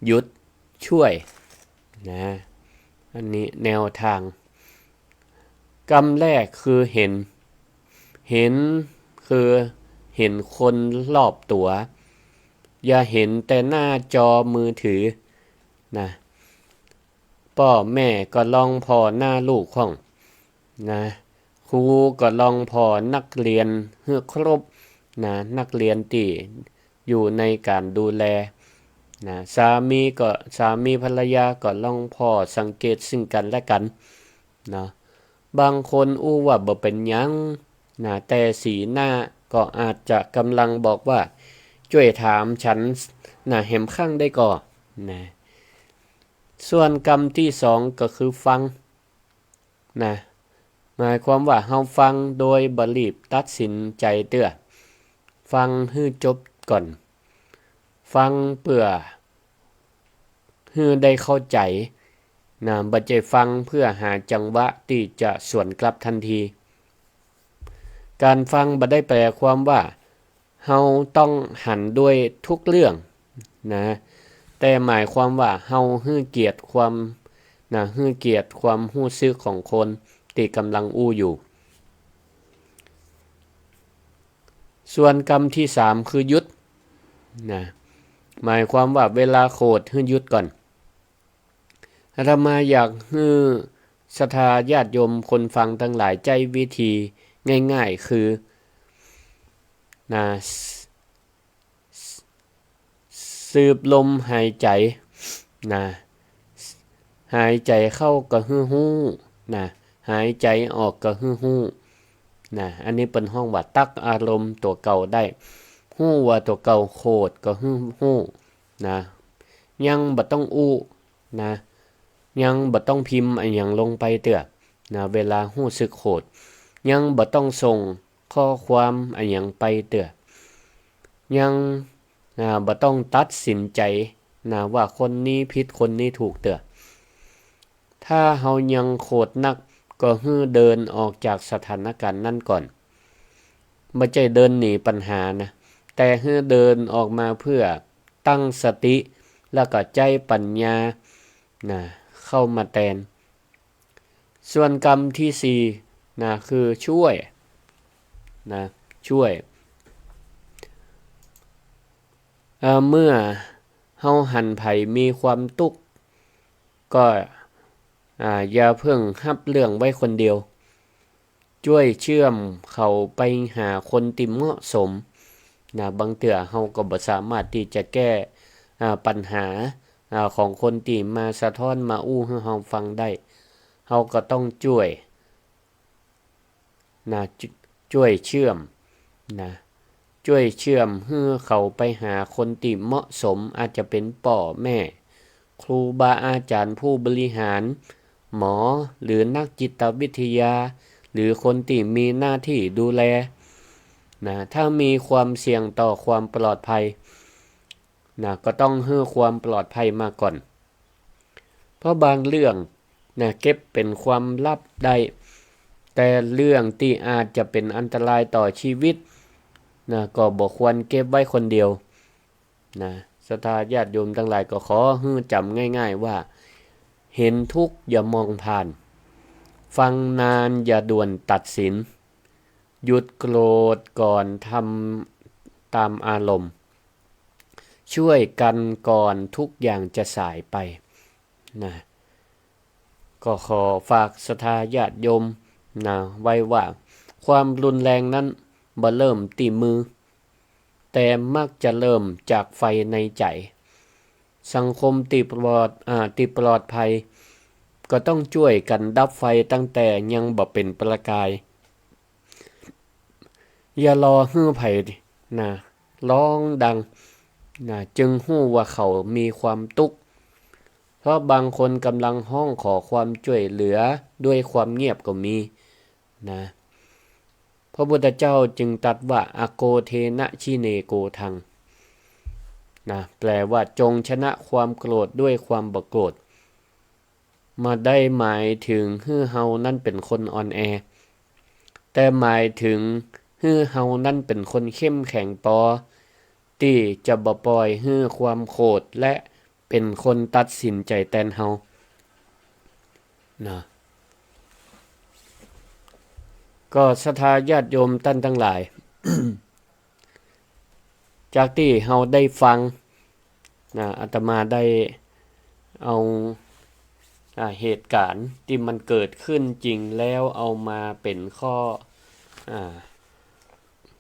หยุดช่วยอันนี้แนวทางกรรมแรกคือเห็นคือเห็นคนรอบตัวอย่าเห็นแต่หน้าจอมือถือพ่อแม่ก็ลองพอหน้าลูกของครูก็ลองพอนักเรียนให้ครบนักเรียนที่อยู่ในการดูแลสามีภรรยาก็ลองพอสังเกตซึ่งกันและกันบางคนอู้ว่าบ่เป็นหยังแต่สีหน้าก็อาจจะกำลังบอกว่าช่วยถามฉันแหมข้างได้ก่อส่วนกรรมที่2ก็คือฟังหมายความว่าเฮาฟังโดยบ่รีบตัดสินใจเตื้อฟังให้จบก่อนฟังเพื่อให้ได้เข้าใจบ่ใช่ฟังเพื่อหาจังหวะที่จะสวนกลับทันทีการฟังบ่ได้แปลความว่าเฮาต้องหันด้วยทุกเรื่องแต่หมายความว่าเฮาให้เกียรติความรู้สึกของคนที่กำลังอู้อยู่ส่วนกรรมที่3คือหยุดหมายความว่าเวลาโกรธให้หยุดก่อนอาตมาอยากให้ศรัทธาญาติโยมคนฟังทั้งหลายใจวิธีง่ายๆคือสืบลมหายใจหายใจเข้าก็ฮู้หายใจออกก็ฮู้อันนี้เป็นห้องว่าตักอารมณ์ตัวเก่าได้ฮู้ว่าตัวเก่าโคตรก็ฮู้ยังบ่ต้องอู้ยังบ่ต้องพิมพ์อันหยังลงไปเตื้อเวลารู้สึกโคตรยังบ่ต้องส่งข้อความอันหยังไปเตื้อยังบ่ต้องตัดสินใจว่าคนนี้ผิดคนนี้ถูกเตื้อถ้าเฮายังโคตรนักก็ให้เดินออกจากสถานการณ์นั้นก่อนบ่ใช่เดินหนีปัญหาแต่ให้เดินออกมาเพื่อตั้งสติแล้วก็ใจปัญญาเข้ามาแทนส่วนกรรมที่4คือช่วยเมื่อเฮาหันไผมีความทุกข์ก็อย่าเพิ่งรับเรื่องไว้คนเดียวช่วยเชื่อมเขาไปหาคนที่เหมาะสม บางเทื่อเฮาก็บ่สามารถที่จะแก้ปัญหาของคนที่มาสะท้อนมาอู้ให้เฮาฟังได้เฮาก็ต้องช่วยช่วยเชื่อมช่วยเชื่อมให้เขาไปหาคนที่เหมาะสมอาจจะเป็นพ่อแม่ครูบาอาจารย์ผู้บริหารหมอหรือนักจิตวิทยาหรือคนที่มีหน้าที่ดูแลถ้ามีความเสี่ยงต่อความปลอดภัยก็ต้องให้ความปลอดภัยมาก่อนเพราะบางเรื่องเก็บเป็นความลับได้แต่เรื่องที่อาจจะเป็นอันตรายต่อชีวิตก็บ่ควรเก็บไว้คนเดียวศรัทธาญาติโยมทั้งหลายก็ขอให้จำง่ายๆว่าเห็นทุกข์อย่ามองผ่านฟังนานอย่าด่วนตัดสินหยุดโกรธก่อนทำตามอารมณ์ช่วยกันก่อนทุกอย่างจะสายไปก็ขอฝากศรัทธาญาติโยมไว้ว่าความรุนแรงนั้นบ่เริ่มที่มือแต่มักจะเริ่มจากไฟในใจสังคมที่ปลอดภัยก็ต้องช่วยกันดับไฟตั้งแต่ยังบ่เป็นประกายอย่ารอให้ไผร้องดังจึงรู้ว่าเขามีความทุกข์เพราะบางคนกำลังห้องขอความช่วยเหลือด้วยความเงียบก็มีพระพุทธเจ้าจึงตรัสว่าอโกเทนะชิเนโกทังแปลว่าจงชนะความโกรธด้วยความบ่โกรธมาได้หมายถึงให้เฮานั้นเป็นคนอ่อนแอแต่หมายถึงให้เฮานั้นเป็นคนเข้มแข็งพอที่จะบ่ปล่อยให้ความโกรธและเป็นคนตัดสินใจแทนเฮาก็ศรัทธาญาติโยมท่านทั้งหลาย จากที่เฮาได้ฟังอาตมาได้เอาเหตุการณ์ที่มันเกิดขึ้นจริงแล้วเอามาเป็นข้อ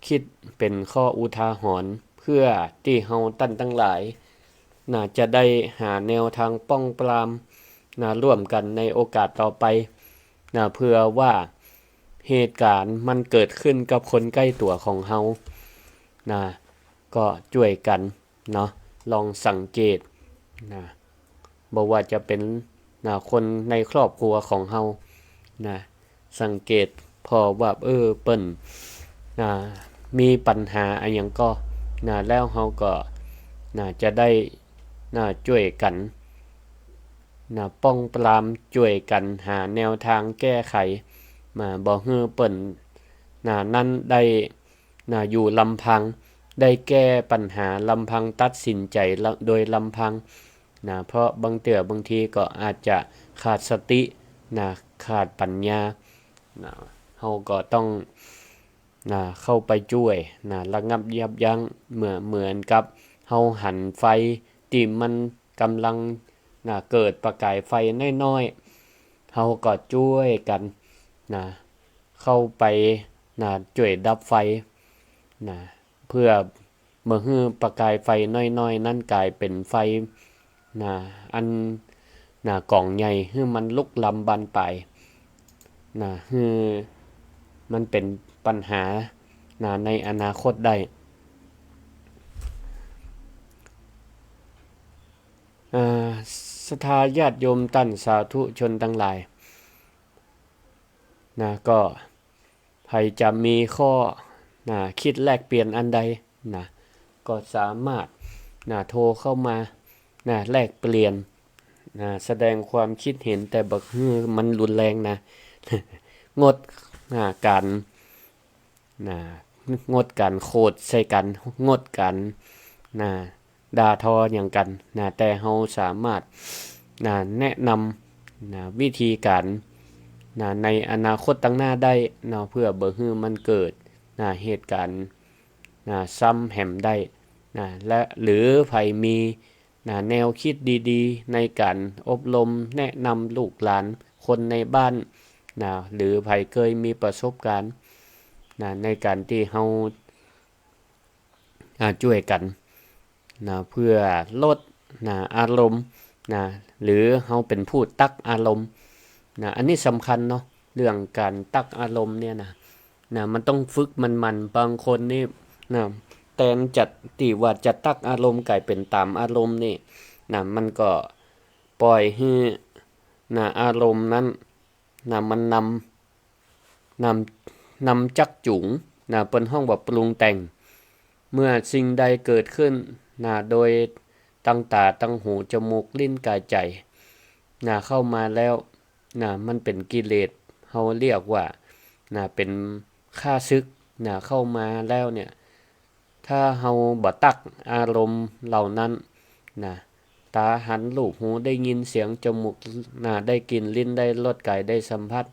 คิดเป็นข้ออุทาหรณ์เพื่อที่เฮาท่านทั้งหลายจะได้หาแนวทางป้องปรามร่วมกันในโอกาสต่อไปเพื่อว่าเหตุการณ์มันเกิดขึ้นกับคนใกล้ตัวของเฮาก็ช่วยกันลองสังเกตบ่ว่าจะเป็นคนในครอบครัวของเฮาสังเกตพอว่าเปิ้นมีปัญหาอะไรหยังก็แล้วเฮาก็จะได้ช่วยกันป้องปรามช่วยกันหาแนวทางแก้ไขบ่ให้เปิ้นนั้นได้อยู่ลำพังได้แก้ปัญหาลำพังตัดสินใจโดยลำพังเพราะบางเทื่อบางทีก็อาจจะขาดสติขาดปัญญาเฮาก็ต้องเข้าไปช่วยระงับยับยั้งเหมือนกับเฮาหันไฟที่มันกำลังเกิดประกายไฟน้อยๆเฮาก็ช่วยกันเข้าไปช่วยดับไฟเพื่อเมื่อฮื้อประกายไฟน้อยๆนั้นกลายเป็นไฟอันกล่องใหญ่ให้มันลุกลำบานปลายให้มันเป็นปัญหาในอนาคตได้ศรัทธาญาติโยมท่านสาธุชนทั้งหลายก็ใครจะมีข้อคิดแลกเปลี่ยนอันใดก็สามารถโทรเข้ามาแลกเปลี่ยนแสดงความคิดเห็นแต่บักฮือมันรุนแรงงดการงดการโคดใส่กันงดการด่าทอหยังกันแต่เฮาสามารถแนะนำวิธีการในอนาคตตั้งหน้าได้เพื่อบ่ฮื้อมันเกิดเหตุการณ์ซ้ำแหมได้และหรือไผมีแนวคิดดีๆในการอบรมแนะนำลูกหลานคนในบ้านหรือไผเคยมีประสบการณ์ในการที่เฮา ช่วยกันเพื่อลดอารมณ์หรือเฮาเป็นผู้ตักอารมณ์อันนี้สำคัญเนาะเรื่องการตักอารมณ์เนี่ยมันต้องฝึกมันบางคนนี่แทนจัดติว่าจะตักอารมณ์กลายเป็นตามอารมณ์นี่มันก็ปล่อยให้อารมณ์นั้นมันนำจักจุงเปิ้นฮ้องว่าปรุงแต่งเมื่อสิ่งใดเกิดขึ้นโดยตั้งตาตั้งหูจมูกลิ้นกายใจเข้ามาแล้วมันเป็นกิเลสเฮาเรียกว่าเป็นข้าศึกเข้ามาแล้วเนี่ยถ้าเฮาบ่ตักอารมณ์เหล่านั้นตาหันลูกหูได้ยินเสียงจมูกได้กลิ่นลิ้นได้รสกายได้สัมผัส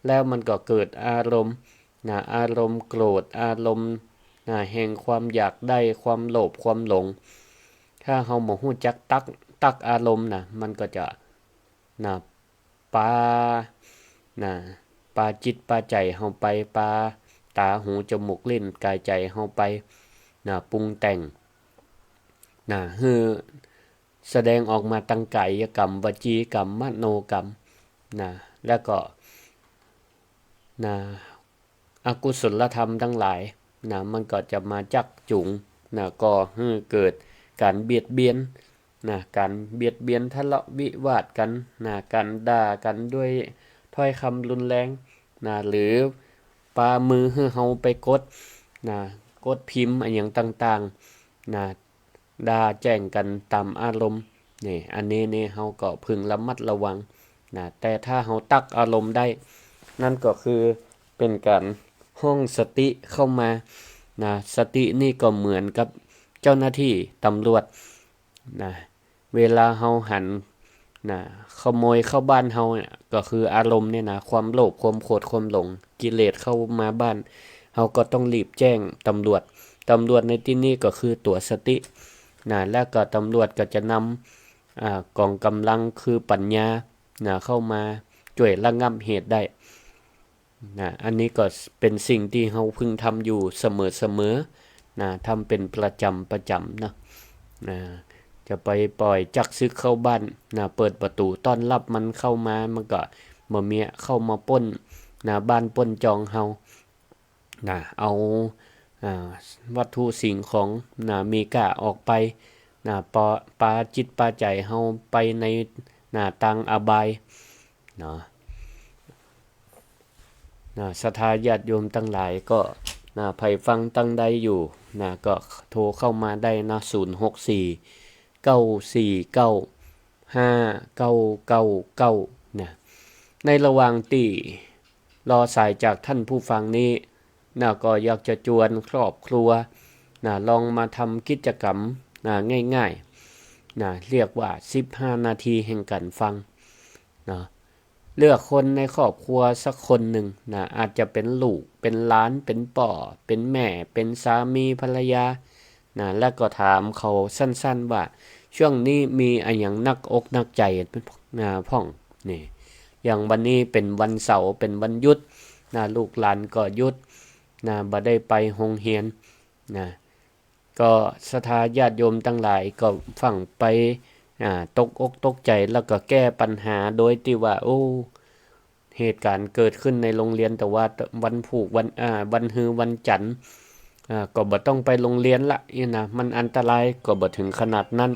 แล้วมันก็เกิดอารมณ์อารมณ์โกรธอารมณ์แห่งความอยากได้ความโลภความหลงถ้าเฮาบ่ฮู้จักตักอารมณ์มันก็จะปาจิตปาใจเฮาไปปาตาหูจมูกลิ้นกายใจเฮาไปปรุงแต่งฮือแสดงออกมาทางกายกรรมวจีกรรมมโนกรรมแล้วก็อกุศลธรรมทั้งหลายมันก็จะมาจักจุงก่อให้เกิดการเบียดเบียนการเบียดเบียนทะเลาะวิวาทกันการด่ากันด้วยถ้อยคำรุนแรงหรือปามือให้เฮาไปกดพิมพ์อันหยังต่างๆด่าแจ้งกันตามอารมณ์นี่อันนี้นี่เฮาก็พึงระมัดระวังแต่ถ้าเฮาตักอารมณ์ได้นั่นก็คือเป็นการห้องสติเข้ามาสตินี่ก็เหมือนกับเจ้าหน้าที่ตำรวจเวลาเฮาหันขโมยเข้าบ้านเฮาเนี่ยก็คืออารมณ์เนี่ยความโลภความโกรธความหลงกิเลสเข้ามาบ้านเฮาก็ต้องรีบแจ้งตำรวจในที่นี้ก็คือตัวสติแล้วก็ตำรวจก็จะนำกองกำลังคือปัญญาเข้ามาช่วยระงับเหตุได้อันนี้ก็เป็นสิ่งที่เฮาพึงทำอยู่เสมอทำเป็นประจำนะจะไปปล่อยจักซึกเข้าบ้านเปิดประตูต้อนรับมันเข้ามามันก็บ่มีเข้ามาปล้นบ้านปล้นจองเฮาเอาวัตถุสิ่งของมีค่าออกไปปาจิตปาใจเฮาไปในทางอบายศรัทธาญาติโยมทั้งหลายก็ไผฟังตั้งใดอยู่ก็โทรเข้ามาได้064 949 5999ในระหว่างที่รอสายจากท่านผู้ฟังนี้ก็อยากจะชวนครอบครัวลองมาทำกิจกรรมง่ายๆเรียกว่า15นาทีแห่งการฟังเลือกคนในครอบครัวสักคนหนึ่งอาจจะเป็นลูกเป็นหลานเป็นป่อเป็นแม่เป็นสามีภรรยาแล้วก็ถามเขาสั้นๆว่าช่วงนี้มีอะไรอย่างนักอกนักใจพ่องนี่อย่างวันนี้เป็นวันเสาร์เป็นวันหยุดลูกหลานก็หยุดบ่ได้ไปโรงเรียนก็ศรัทธาญาติโยมทั้งหลายก็ฟังไปตกอกตกใจแล้วก็แก้ปัญหาโดยที่ว่าเหตุการณ์เกิดขึ้นในโรงเรียนแต่ว่าวันผูกวันฮือวันจันทร์ก็บ่ต้องไปโรงเรียนละมันอันตรายก็บ่ถึงขนาดนั้น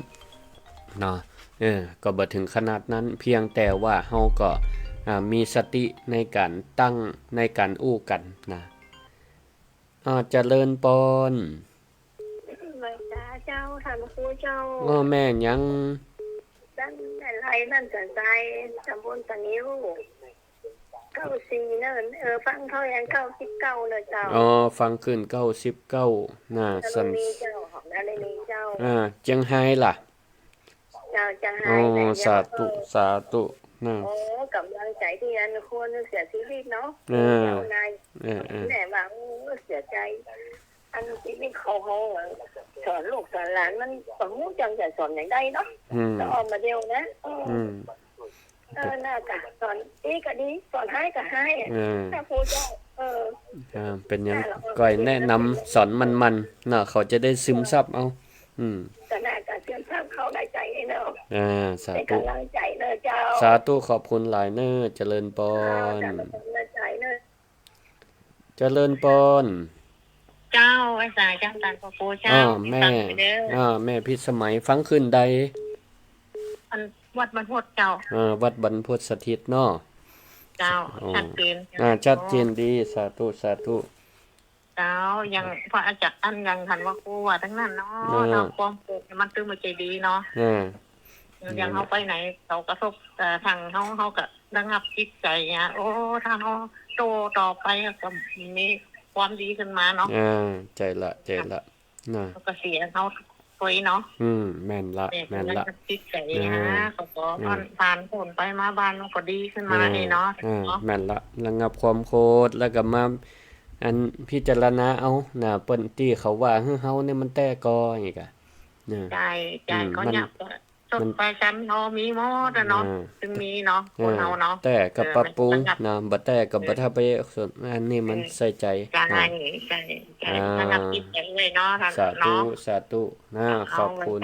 ก็บ่ถึงขนาดนั้นเพียงแต่ว่าเฮาก็มีสติในการตั้งในการอู้กันเจริญปอนไม่จ้าเจ้าท่านครูเจ้าแม่ยังด้านไรนั่นใจตำบลตะนิ้ว94เนิ่นฟังเท่าอย่าง99เด้อเจ้าฟังขึ้น99สันมีเจ้าของอะไรนี่เจ้าเจียงไฮ้ล่ะเจ้าจังไห้สาธุกำลังใจที่อันคนเสียชีวิตเนาะเจ้านายแม่ว่าเสียใจอันชีวิตเขาสอนลูกสอนหลานมันต้องรู้จังจะสอนอย่างใดเนาะแล้วออกมาเดียวนะน่ากะสอนดีก็ดีสอนให้ก็ให้ถ้าครูเจ้า เออ เป็นหยังก้อยแนะนำสอนมันๆเนาะเขาจะได้ซึมซับเอาก็น่าจะเชื่อมเขาได้ใจเนาะสาเป็นธุกำลังใจเนอะเจ้าสาธุขอบคุณหลายเน้อเจริญพรแต่เป็นกำลังใจเนอะ เจริญพรเจ้าไอ้สายจังตันปะปูเจ้าแม่แม่พิสมัยฟังขึ้นใดอันวัดบรรพตเจ้าวัดบรรพตสถิตเนาะเจ้าชัดเจนชัดเจนดีสาธุสาธุเจ้ายังพระอาจารย์อันยังทันว่าครูว่าทั้งนั้นเนาะเนาะความเกิดมันตื้อมาใจดีเนาะยังเขาไปไหนเขากระทบทางเขาก็ระงับจิตใจเนี่ยโอ้ถ้าเขาโตต่อไปก็มีความดีขึ้นมาเนาะใจละนะก็เสียเขาคุยเนาะแม่นละจิตใจฮะเขาก็ผ่านผลไปมาบ้านก็ดีขึ้นมาเนาะแม่นละระงับความโคตรแล้วก็มาอันพิจารณาเอาน่ะเปิ้นที่เขาว่าเฮาเนี่ยมันแต้กออย่างงี้กะใจก็หยับจดไปซ้ำเนาะมีหมดเนาะจึงมีเนาะคนเฮาเนาะแต่กับปรับปรุงนะบ่แต่กับบ่ถ้าไปอันนี้มันใส่ใจใจระงับจิตใจเลยเนาะสาธุนะขอบคุณ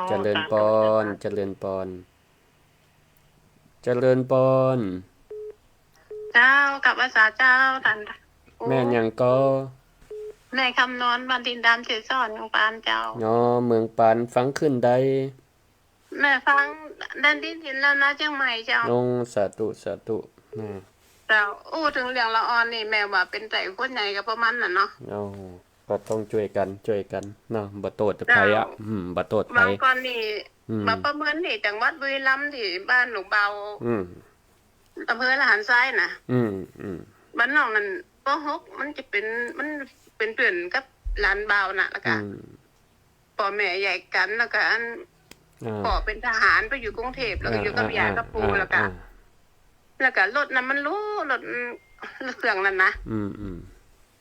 เจริญพรเจริญพรเจ้ากับภาษาเจ้าท่านแม่นหยังก็แม่คำนวณบันทินดำเฉยสอนของปานเจ้าเมืองปานฟังขึ้นใดแม่ฟังดันดินเห็นแล้วนะเชียงใหม่เจ้าสาธุเจ้าถึงเรื่องละออนนี่แม่ว่าเป็นใจคนใหญ่ก็ประมาณนั้นเนาะก็ต้องช่วยกันเนาะบ่โทษไผบ่โทษไผบางก่อนนี่มาประเมินที่จังหวัดบุรีรัมย์ที่บ้านหนูเบาอำเภอละหารทรายน่ะบ้านน้องนั่นป.6มันจะเป็นเพื่อนกับหลานเบาน่ะแล้วก็พ่อแม่ใหญ่กันแล้วก็พ่อเป็นทหารไปอยู่กรุงเทพแล้วก็อยู่กับยายกับปู่แล้วก็รถนั้นมันรู้รถเครื่องนั้นนะ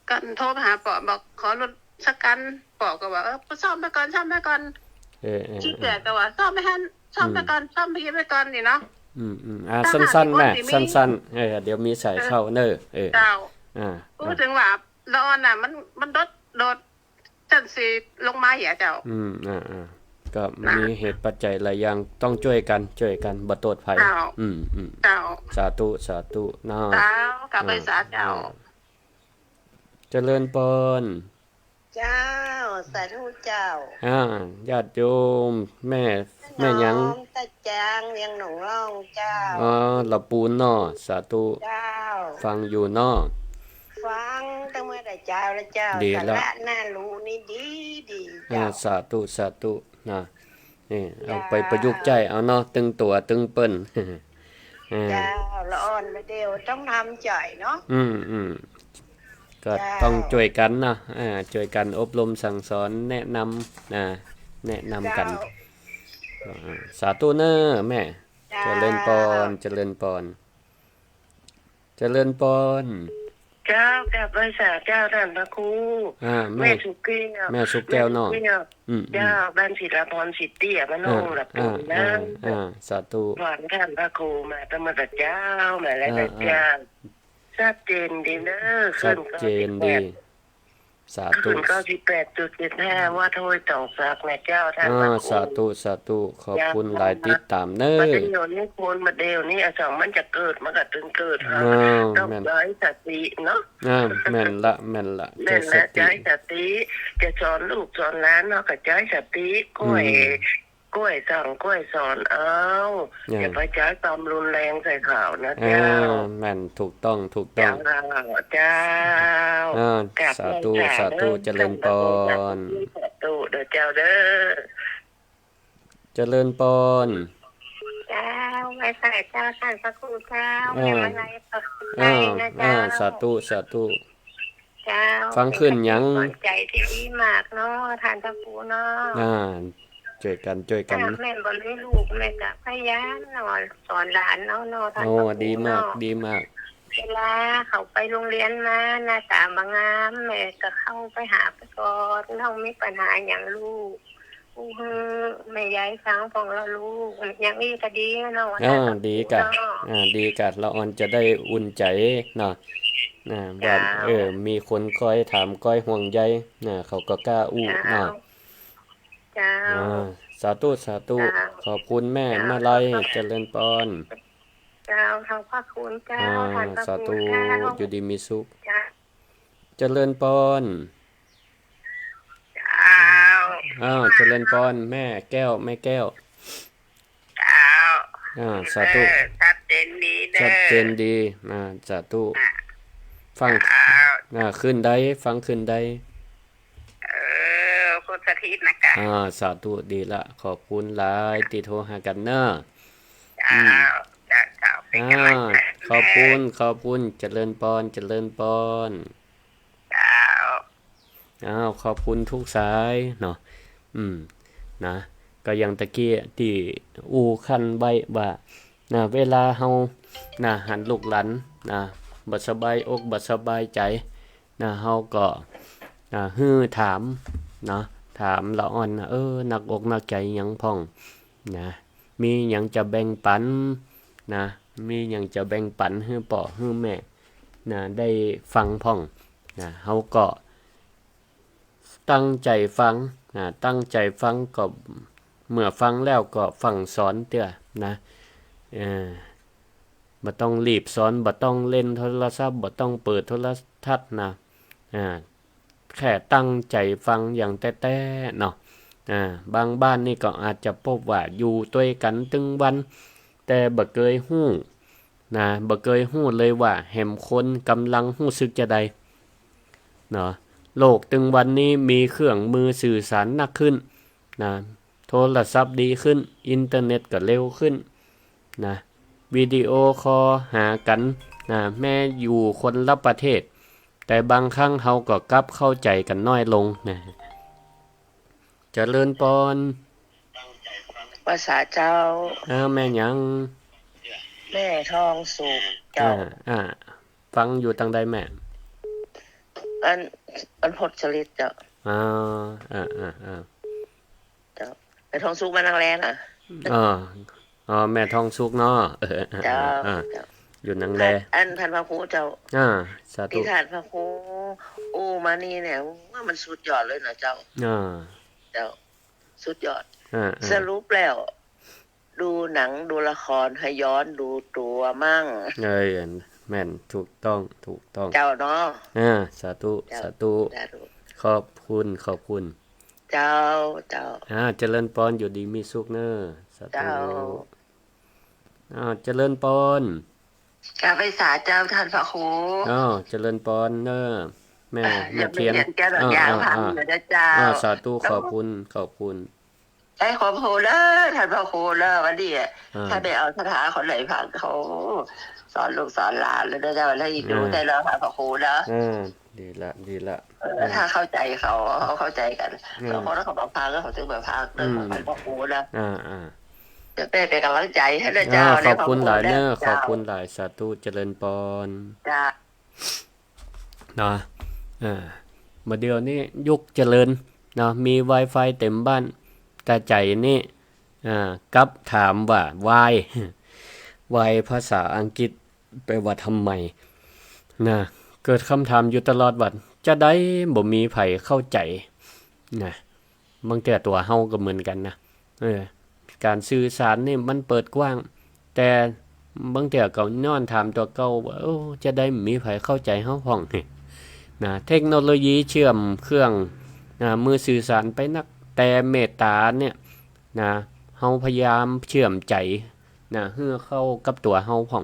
ก็โทรหาพ่อบอกขอรถสักกันพ่อก็ว่าซ่อมไปก่อนคิดแต่ก็ว่าซ่อมไปก่อนซ่อมไปก่อนนี่เนาะสั้นๆแม่สั้นๆเดี๋ยวมีสายเข้าเด้อเจ้าพูดถึงว่าร้อนน่ะมันโดดจังสิลงมาเหี้ยเจ้าก็มีเหตุปัจจัยหลายอย่างต้องช่วยกันบ่โทษไผเจ้าสาธุเนาะเจ้ากับไปสาเจ้าเจริญพรเจ้าสาธุเจ้าญาติโยมแม่หยังตาจางเลี้ยงหนองร่องเจ้าละปูนเนาะสาธุเจ้าฟังอยู่เนาะฟังตั้งเมื่อใดเจ้าแล้วเจ้าสาระน่ารู้นี่ดีเจ้าสาธุนะนี่เอาไปประยุกต์ใจเอาเนาะตึงตัวตึงเปิ้นเจ้าละอ่อนไปเดียวต้องทำใจเนาะก็ต้องช่วยกันนะช่วยกันอบรมสั่งสอนแนะนำกันสาธุเนอแม่เจริญพรเจ้ากับบริษัทเจ้าท่านพระครูแม่สุกี้แม่สุกแก้วเนาะเจ้าบ้านศิลาพรสิทธิ์เตี้ยมโนละปูนะสาธุหวานท่านพระครูมาธรรมะเจ้ามาแล้วเจ้าชัดเจนดีเนอะชัดเจนดีสาธุ98.75ว่าโทษต้องสักแม่เจ้าท่านพระครูสาธุขอบคุณหลายติดตามเนอะประเดี๋ยวนี้คนมาเดี๋ยวนี้สองมันจะเกิดมันก็ตึงเกิดต้องใช้สติเนาะแม่นละใช้สติจะสอนลูกสอนหลานเนาะก็ใช้สติกล้วยสั่งกล้วยสอนเอาอย่าไปใช้ความรุนแรงใส่ข่าวนะเจ้าแม่นถูกต้องเจ้าสาธุเจริญพรสาธุเด้อเจ้าเด้อเจริญพรเจ้าไว้ใส่เจ้าท่านพระครูเจ้าอย่ามาไล่ตกใจนะเจ้าสาธุเจ้าฟังขึ้นยังใจที่ดีมากเนาะท่านพระครูเนาะช่วยกันแม่บ่รู้ลูกแม่ก็พยายามสอนหลานเนาะท่านพระครูดีมากเวลาเขาไปโรงเรียนมาหน้าตาบางงามแม่ก็เข้าไปหาไปก่อนเฮามีปัญหาหยังลูกแม่ยายฟังของเราลูกอย่างนี้ก็ดีเนาะดีกัดละอ่อนจะได้อุ่นใจเนาะ ว่า เจ้า มีคนคอยถามคอยห่วงใยเขาก็กล้าอู้ เจ้าเจ้า สาธุสาธุ เจ้า ขอบคุณแม่ เจ้า มาลัยเจริญพร เจ้าทางพระคุณเจ้าทานพระ สา คุ ธุ ณเจ้า อยู่ดีมีสุข เจ้า เจริญพร เจ้า เจริญพรแม่แก้วแม่แก้ว เจ้า สาธุ ชัดเจนดีเด้อ ชัดเจนดีสาธุฟัง เจ้า ขึ้นได้ฟังขึ้นได้ พุทธทิศนะกะ สาธุดีละขอบคุณหลายที่โทรหากันเนอะ เจ้าเจ้าเจ้าเป็นกำลังใจ ขอบคุณเจริญพรเจริญพร เจ้า ขอบคุณทุกสายเนาะนะก็อย่างตะกี้ที่อูคันไว้ว่าเวลาเฮาหันลูกหลานบ่สบายอกบ่สบายใจเฮาก็ฮื้อถามถามละอ่อนหนักอกหนักใจหยังพ่องมีหยังจะแบ่งปันมีหยังจะแบ่งปันให้พ่อให้แม่ได้ฟังพ่องเฮาก็ตั้งใจฟังตั้งใจฟังก็เมื่อฟังแล้วก็ฟังสอนเตื้อบ่ต้องรีบสอนบ่ต้องเล่นโทรศัพท์บ่ต้องเปิดโทรทัศน์แค่ตั้งใจฟังอย่างแต้ๆเนาะบางบ้านนี่ก็อาจจะพบว่าอยู่ด้วยกันตึงวันแต่บ่เคยฮู้บ่เคยฮู้เลยว่าแห่มคนกำลังฮู้สึกจะใดเนาะโลกตึงวันนี้มีเครื่องมือสื่อสารนักขึ้นโทรศัพท์ดีขึ้นอินเทอร์เน็ตก็เร็วขึ้นวิดีโอคอลหากันแม้อยู่คนละประเทศแต่บางครั้งเฮาก็กลับเข้าใจกันน้อยลงเจริญพร ภาษาเจ้า แม่หยัง แม่ทองสุกเจ้า ฟังอยู่ทางใดแม่ อันพดชลิตเจ้า เจ้าแม่ทองสุกมานังแลน่ะ แม่ทองสุกเนาะ เจ้า อยู่นังแล อันท่านพระครูเจ้า สาธุ ที่ท่านพระครูมานี่เนี่ยว่ามันสุดยอดเลยนะเจ้า เจ้า สุดยอด สรุปแล้ว ดูหนังดูละครให้ย้อนดูตัวมั่ง แม่นถูกต้อง เจ้าเนาะ สาธุ เจ้า สาธุ ขอบคุณ เจ้า เจริญพรอยู่ดีมีสุขเนอะสาธุ เจ้า เจริญพร กาไปสาเจ้าท่านพระครู เจริญพรเนอะแม่ อย่าไป เทียน เห็นแก้ดอกยางพังอยู่นะเจ้า สาธุขอบคุณ ไอ้ขอบคุณเลยท่านพระครูเลยวันนี้ถ้าได้เอาคาถาคนไหนพังเขาสอนลูกสอนหลานแล้วนะเจ้าแล้วอีกดูได้แล้วค่ะพระครูนะ ดีละ ถ้าเข้าใจเขาเข้าใจกันแล้วคนเขาบอกพังก็เขาถึงแบบพังเรื่องของพระครูนะจะเป็นกำลังใจให้นะเจ้า ขอบคุณหลายเนอะขอบคุณหลายสาธุเจริญพร จ้า เนาะมาเดี๋ยวนี้ยุคเจริญเนาะมี Wi-Fi เต็มบ้านแต่ใจนี่กับถามว่าว ายภาษาอังกฤษแปลว่าทำไมเกิดคำถามอยู่ตลอดว่าจะได้บ่มีไผเข้าใจบางแต่ตัวเฮาก็เหมือนกันนะการสื่อสารนี่มันเปิดกว้างแต่บางแต่ก็ย้อนถามตัวเก่าว่าจะได้มีไผเข้าใจเฮาพ้องเทคโนโลยีเชื่อมเครื่องมือสื่อสารไปนักแต่เมตตาเนี่ยเฮาพยายามเชื่อมใจเฮือเข้ากับตัวเฮาพ้อง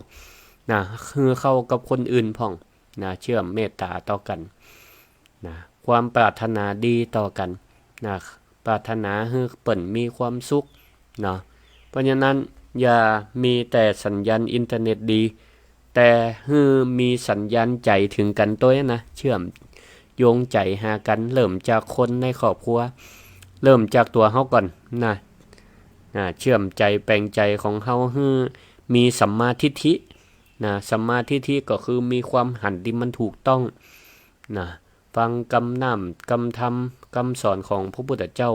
เฮือเข้ากับคนอื่นพ้องเชื่อมเมตตาต่อกันความปรารถนาดีต่อกันปรารถนาให้เปิ้นมีความสุขเพราะฉะนั้นอย่ามีแต่สัญญาณอินเทอร์เน็ตดีแต่ให้มีสัญญาณใจถึงกันตัวเชื่อมโยงใจหากันเริ่มจากคนในครอบครัวเริ่มจากตัวเฮาก่อนเชื่อมใจแปลงใจของเฮาให้มีสัมมาทิฏฐิสัมมาทิฏฐิก็คือมีความหันที่มันถูกต้องฟังคำนำคำธรรมคำสอนของพระพุทธเจ้า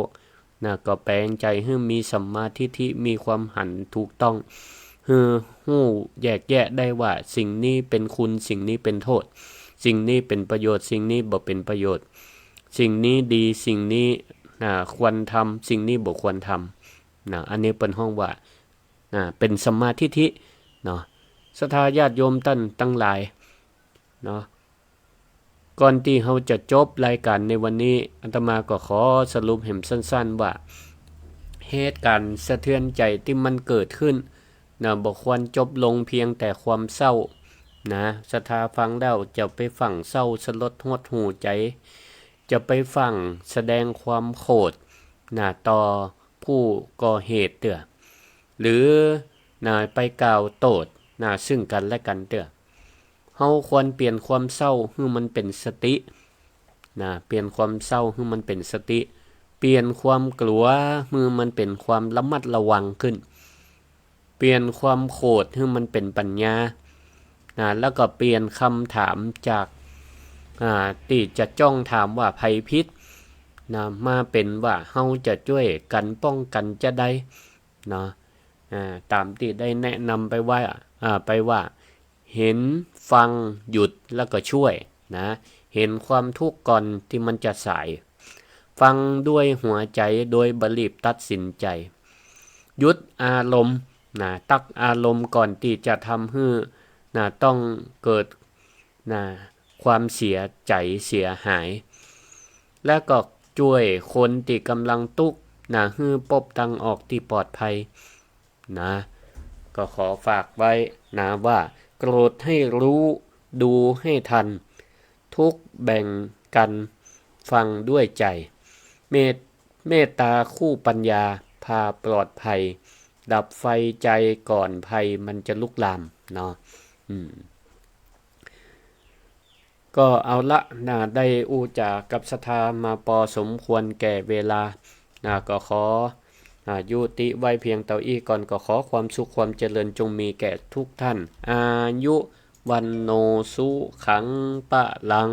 ก็แปลงใจให้มีสัมมาทิฏฐิมีความหันถูกต้อง ฮู้แยกแยะได้ว่าสิ่งนี้เป็นคุณสิ่งนี้เป็นโทษสิ่งนี้เป็นประโยชน์สิ่งนี้บ่เป็นประโยชน์สิ่งนี้ดีสิ่งนี้ควรทำสิ่งนี้บ่ควรทำอันนี้เป็นห้องว่าเป็นสัมมาทิฏฐิเนาะศรัทธาญาติโยมท่านทั้งหลายเนาะก่อนที่เราจะจบรายการในวันนี้อาตมาก็ขอสรุปให้สั้นๆว่าเหตุการณ์สะเทือนใจที่มันเกิดขึ้นบ่ควรจบลงเพียงแต่ความเศร้านะศรัทธาฟังแล้วจะไปฟังเศร้าสลดหดหูใจจะไปฟังแสดงความโกรธต่อผู้ก่อเหตุเด้อหรือไปกล่าวโทษซึ่งกันและกันเด้อเฮาควรเปลี่ยนความเศร้าให้มันเป็นสติเปลี่ยนความเศร้าให้มันเป็นสติเปลี่ยนความกลัวให้มันเป็นความระมัดระวังขึ้นเปลี่ยนความโกรธให้มันเป็นปัญญาแล้วก็เปลี่ยนคำถามจากที่จะจ้องถามว่าภัยพิษมาเป็นว่าเฮาจะช่วยกันป้องกันจะได้ตามที่ได้แนะนำไปว่าเห็นฟังหยุดแล้วก็ช่วยเห็นความทุกข์ก่อนที่มันจะสายฟังด้วยหัวใจโดยบริบตัดสินใจหยุดอารมณ์ตักอารมณ์ก่อนที่จะทำให้ต้องเกิดความเสียใจเสียหายและก็ช่วยคนที่กำลังทุกข์ให้พบทางออกที่ปลอดภัยก็ขอฝากไว้ว่าโกรธให้รู้ดูให้ทันทุกข์แบ่งกันฟังด้วยใจเมตตาคู่ปัญญาพาปลอดภัยดับไฟใจก่อนภัยมันจะลุกลามก็เอาละได้อูจากับศรัทธามาพอสมควรแก่เวลาก็ขอยุติไว้เพียงเท่านี้ก่อนก็ขอความสุขความเจริญจงมีแก่ทุกท่านอายุวันโนสุขังปะลัง